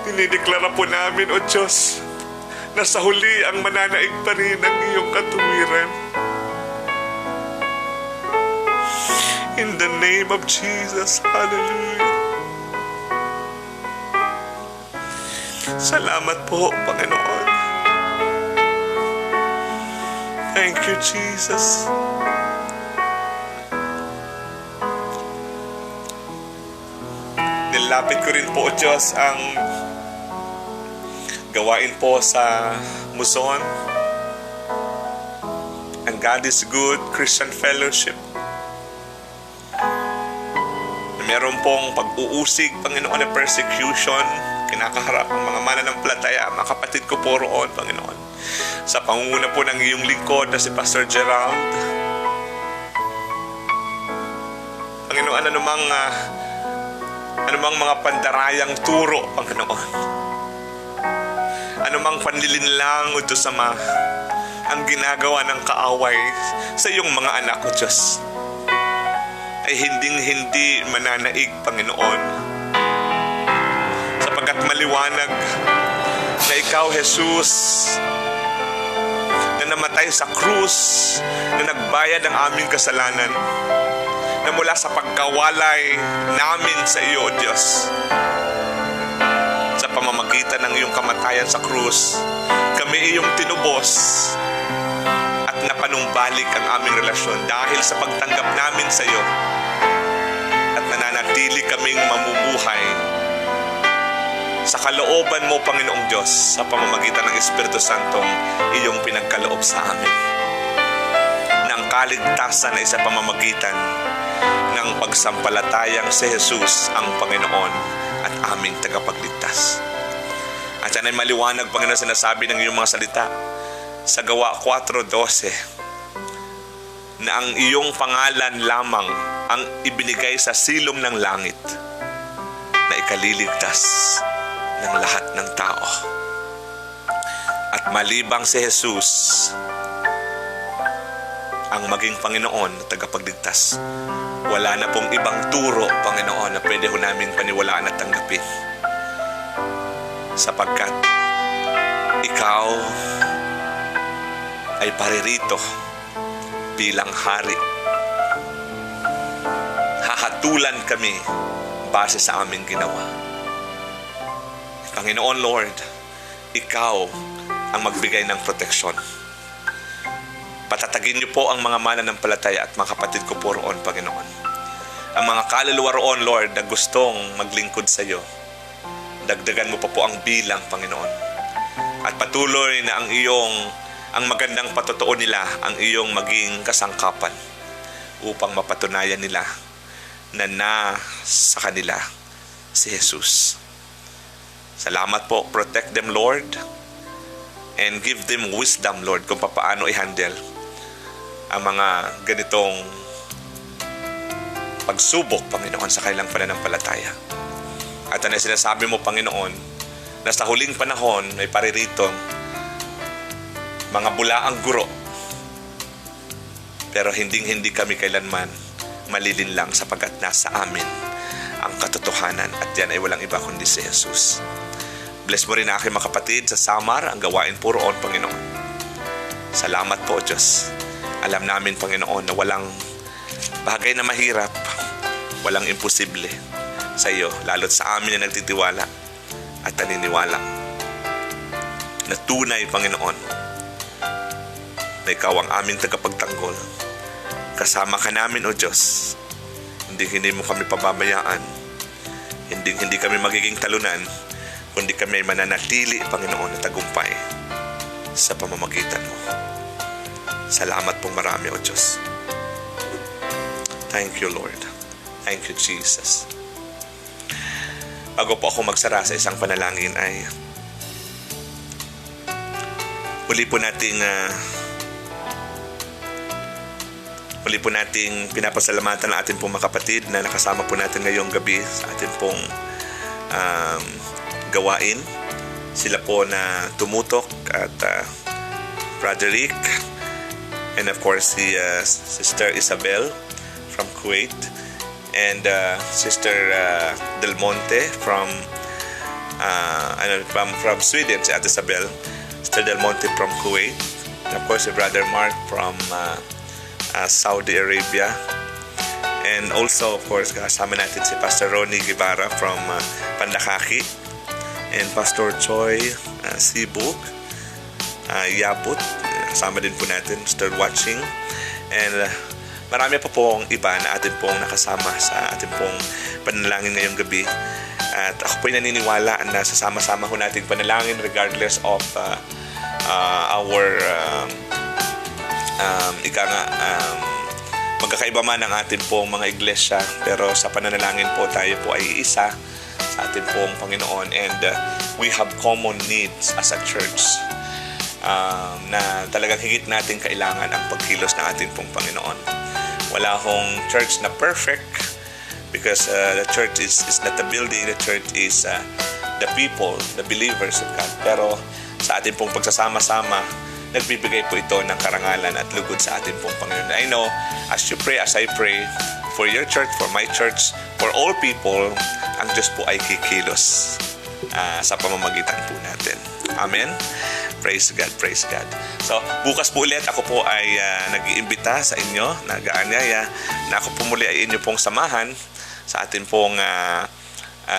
Dinideklara po namin, O Diyos, na sa huli ang mananaig pa rin ang iyong katuwiran. In the name of Jesus, hallelujah. Salamat po, Panginoon. Thank you, Jesus. Nilapit ko rin po, O Diyos, ang gawain po sa Luzon, ang God is Good Christian Fellowship. Meron pong pag-uusig, Panginoon, na persecution, kinakaharap ang mga mananampalataya, mga kapatid ko po roon, Panginoon. Sa pangunguna po ng iyong lingkod na si Pastor Gerald. Panginoon, anumang mga pandarayang turo, Panginoon. Anumang panlilinlang, O Diyos Ama, ang ginagawa ng kaaway sa iyong mga anak, O Diyos, ay hinding-hindi mananaig, Panginoon. Sapagkat maliwanag na ikaw, Jesus, na namatay sa krus, na nagbayad ng aming kasalanan, na mula sa pagkawalay namin sa iyo, O Diyos, sa pamamagitan ng iyong kamatayan sa krus, kami iyong tinubos at napanumbalik ang aming relasyon dahil sa pagtanggap namin sa iyo at nananatili kaming mamumuhay sa kalooban mo, Panginoong Diyos, sa pamamagitan ng Espiritu Santong iyong pinagkaloob sa amin, ng kaligtasan ay sa pamamagitan ng pagsampalatayang si Jesus ang Panginoon at aming tagapagligtas. At yan ay maliwanag, Panginoon, sinasabi ng iyong mga salita sa Gawa 4:12 na ang iyong pangalan lamang ang ibinigay sa silom ng langit na ikaliligtas ng lahat ng tao. At malibang si Jesus ang maging Panginoon na tagapagligtas, wala na pong ibang turo, Panginoon, na pwede ho namin paniwalaan at tanggapin. Sapagkat ikaw ay paririto bilang hari. Hahatulan kami base sa aming ginawa. Panginoon Lord, ikaw ang magbigay ng proteksyon. Patatagin niyo po ang mga mananampalataya at mga kapatid ko po roon, Panginoon. Ang mga kaluluwa roon, Lord, na gustong maglingkod sa iyo, dagdagan mo pa po ang bilang, Panginoon. At patuloy na ang magandang patotoo nila, ang iyong maging kasangkapan upang mapatunayan nila na sa kanila si Jesus. Salamat po. Protect them, Lord, and give them wisdom, Lord, kung paano i-handle ang mga ganitong pagsubok, Panginoon, sa kanilang pananampalataya. At ano sinasabi mo, Panginoon, na sa huling panahon may pariritong mga bulaang guro, pero hindi kami kailanman malilinlang sapagkat nasa amin ang katotohanan at yan ay walang iba kundi si Jesus. Bless mo rin aking mga kapatid sa Samar, ang gawain po roon, Panginoon. Salamat po, Diyos. Alam namin, Panginoon, na walang bagay na mahirap, walang imposible sa iyo, lalo't sa amin na nagtitiwala at naniniwala na tunay, Panginoon, na Ikaw ang aming tagapagtanggol. Kasama ka namin, O Diyos. Hindi mo kami pababayaan. Hindi kami magiging talunan, kundi kami ay mananatili, Panginoon, na tagumpay sa pamamagitan mo. Salamat pong marami, O Diyos. Thank you, Lord. Thank you, Jesus. Bago po ako magsara sa isang panalangin ay muli po nating pinapasalamatan ang ating pong mga kapatid na nakasama po natin ngayong gabi sa ating pong gawain. Sila po na tumutok at Brother Rick, and of course si Sister Isabel from Kuwait, and Sister Del Monte from Sweden, si Ate Isabel, Sister Del Monte from Kuwait, and of course si Brother Mark from Saudi Arabia, and also of course kasama natin si Pastor Ronnie Guevara from Pandakaki, and Pastor Choi Sibuk Yabut, kasama din po natin, still watching, and marami pa pong iba na atin pong nakasama sa ating pong panalangin ngayong gabi. At ako po'y naniniwala na sasama-sama ho natin panalangin regardless of our magkakaiba man ang ating pong mga iglesia, pero sa pananalangin po tayo po ay isa sa ating pong Panginoon, and we have common needs as a church na talagang higit natin kailangan ang pagkilos ng ating pong Panginoon. Wala hong church na perfect, because the church is not the building, the church is the people, the believers of God. Pero sa ating pong pagsasama-sama, nagbibigay po ito ng karangalan at lugod sa ating pong Panginoon. I know, as you pray, as I pray, for your church, for my church, for all people, ang Diyos po ay kikilos sa pamamagitan po natin. Amen? Praise God, praise God. So, bukas po ulit, ako po ay nag-iimbita sa inyo, nag-aanyaya, na ako po muli ay inyo pong samahan sa ating pong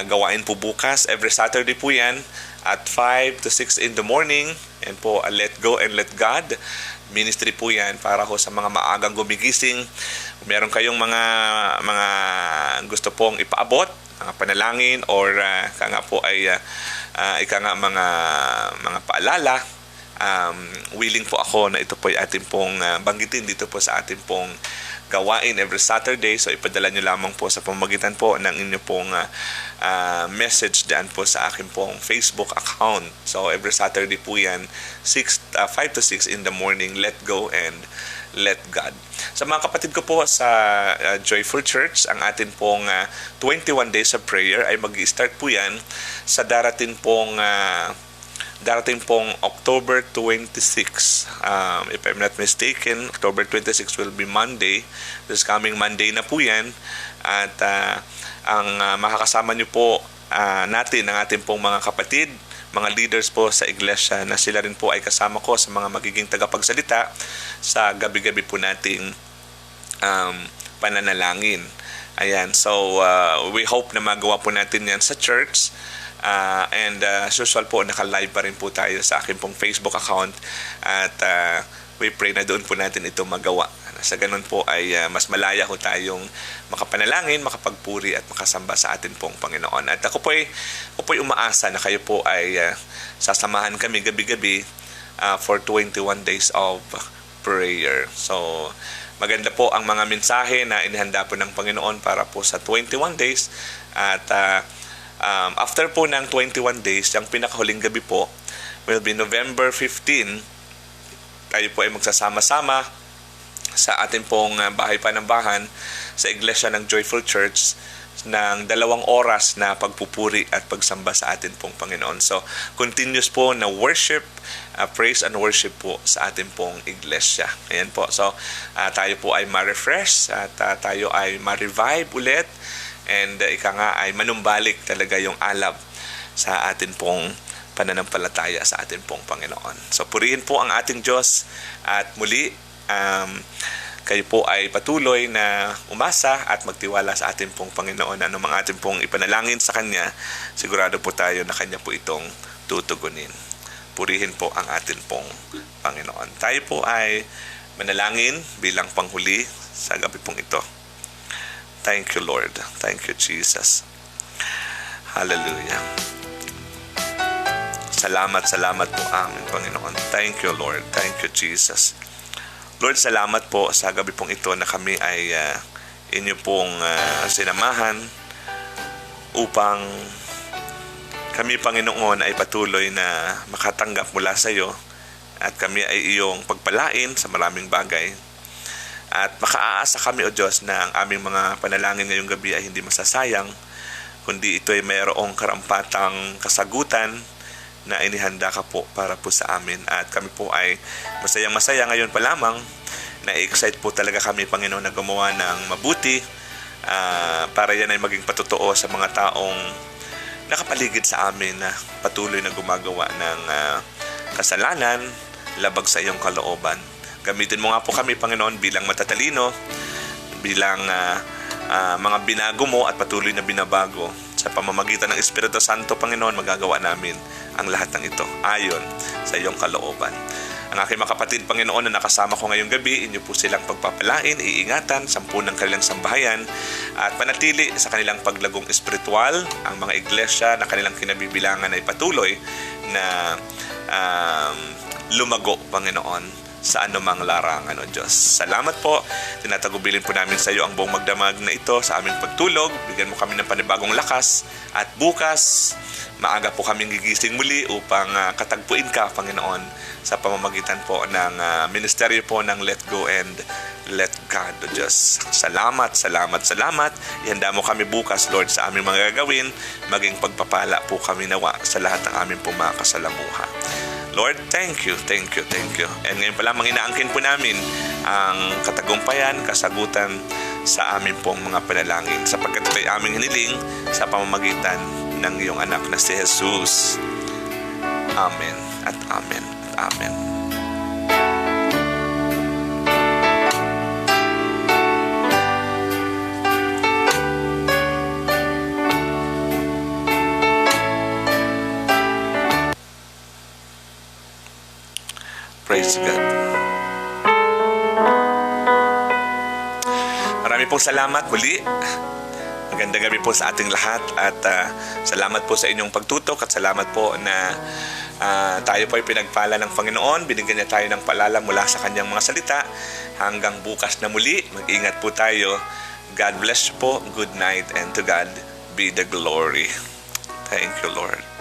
gawain po bukas. Every Saturday po yan, at 5 to 6 in the morning, and po Let Go and Let God ministry po yan para ho sa mga maagang gumigising. Kung meron kayong mga gusto pong ipaabot, mga panalangin, or nga po ay mga paalala, willing po ako na ito po ay ating pong banggitin dito po sa ating pong gawain every Saturday. So ipadala nyo lamang po sa pamamagitan po ng inyo pong message dyan po sa akin pong Facebook account. So every Saturday po yan, 5 to 6 in the morning, Let Go and Let God. Sa mga kapatid ko po sa Joyful Church, ang atin pong 21 days of prayer ay mag-i-start po yan sa darating pong October 26. If I'm not mistaken, October 26 will be Monday. This coming Monday na po yan. At ang makakasama nyo po natin, ang ating pong mga kapatid, mga leaders po sa iglesia, na sila rin po ay kasama ko sa mga magiging tagapagsalita sa gabi-gabi po nating pananalangin. Ayan, so we hope na magawa po natin yan sa church. And as usual po, naka-live pa rin po tayo sa akin pong Facebook account, at we pray na doon po natin ito magawa. Sa ganun po ay mas malaya ho tayong makapanalangin, makapagpuri at makasamba sa atin pong Panginoon. At ako po'y umaasa na kayo po ay sasamahan kami gabi-gabi for 21 days of prayer. So maganda po ang mga mensahe na inihanda po ng Panginoon para po sa 21 days. At after po ng 21 days, yung pinakahuling gabi po will be November 15. Tayo po ay magsasama-sama sa ating pong bahay panambahan sa iglesia ng Joyful Church ng 2 oras na pagpupuri at pagsamba sa atin pong Panginoon. So, continuous po na worship, praise and worship po sa atin pong iglesia. Ayan po. So, tayo po ay ma-refresh at tayo ay ma-revive ulit, and ay manumbalik talaga yung alab sa atin pong pananampalataya sa atin pong Panginoon. So, purihin po ang ating Diyos, at muli, kayo po ay patuloy na umasa at magtiwala sa ating pong Panginoon. Ano mang ating pong ipanalangin sa Kanya, sigurado po tayo na Kanya po itong tutugunin. purihin po ang atin pong Panginoon. Tayo po ay manalangin bilang panghuli sa gabi pong ito. Thank you, Lord. Thank you, Jesus. Hallelujah. Salamat po amin, Panginoon. Thank you, Lord. Thank you, Jesus. Lord, salamat po sa gabi pong ito na kami ay inyo pong sinamahan upang kami, Panginoon, ay patuloy na makatanggap mula sa iyo at kami ay iyong pagpalain sa maraming bagay. At makaaasa kami, O Diyos, na ang aming mga panalangin ngayong gabi ay hindi masasayang, kundi ito ay mayroong karampatang kasagutan na inihanda ka po para po sa amin. At kami po ay masayang-masaya ngayon pa lamang. Na-excite po talaga kami, Panginoon, na gumawa ng mabuti para yan ay maging patotoo sa mga taong nakapaligid sa amin na patuloy na gumagawa ng kasalanan labag sa iyong kalooban. Gamitin mo nga po kami, Panginoon, bilang matatalino, bilang mga binago mo at patuloy na binabago. Sa pamamagitan ng Espiritu Santo, Panginoon, magagawa namin ang lahat ng ito ayon sa iyong kalooban. Ang aking mga kapatid, Panginoon, na nakasama ko ngayong gabi, inyo po silang pagpapalain, iingatan, sampunan ng kanilang sambahayan at panatili sa kanilang paglagong espiritual. Ang mga iglesia na kanilang kinabibilangan ay patuloy na lumago, Panginoon, sa anumang larangan, O Diyos. Salamat po. Tinatagubilin po namin sa iyo ang buong magdamag na ito sa aming pagtulog. Bigyan mo kami ng panibagong lakas. At bukas, maaga po kaming gigising muli upang katagpuin ka, Panginoon, sa pamamagitan po ng ministeryo po ng Let Go and Let God, O Diyos. Salamat. Ihanda mo kami bukas, Lord, sa aming mga gagawin. Maging pagpapala po kami nawa sa lahat ng aming po mga kasalamuha. Lord, thank you. And ngayon pa lamang inaangkin po namin ang katagumpayan, kasagutan sa amin pong mga panalangin sapagkat ito'y aming hiniling sa pamamagitan ng iyong anak na si Jesus. Amen at amen at amen. Praise God. Marami pong salamat muli. Magandang gabi po sa ating lahat at salamat po sa inyong pagtutok at salamat po na tayo po ay pinagpala ng Panginoon. Binigyan niya tayo ng paalala mula sa kanyang mga salita. Hanggang bukas na muli, mag-ingat po tayo. God bless you po. Good night and to God be the glory. Thank you, Lord.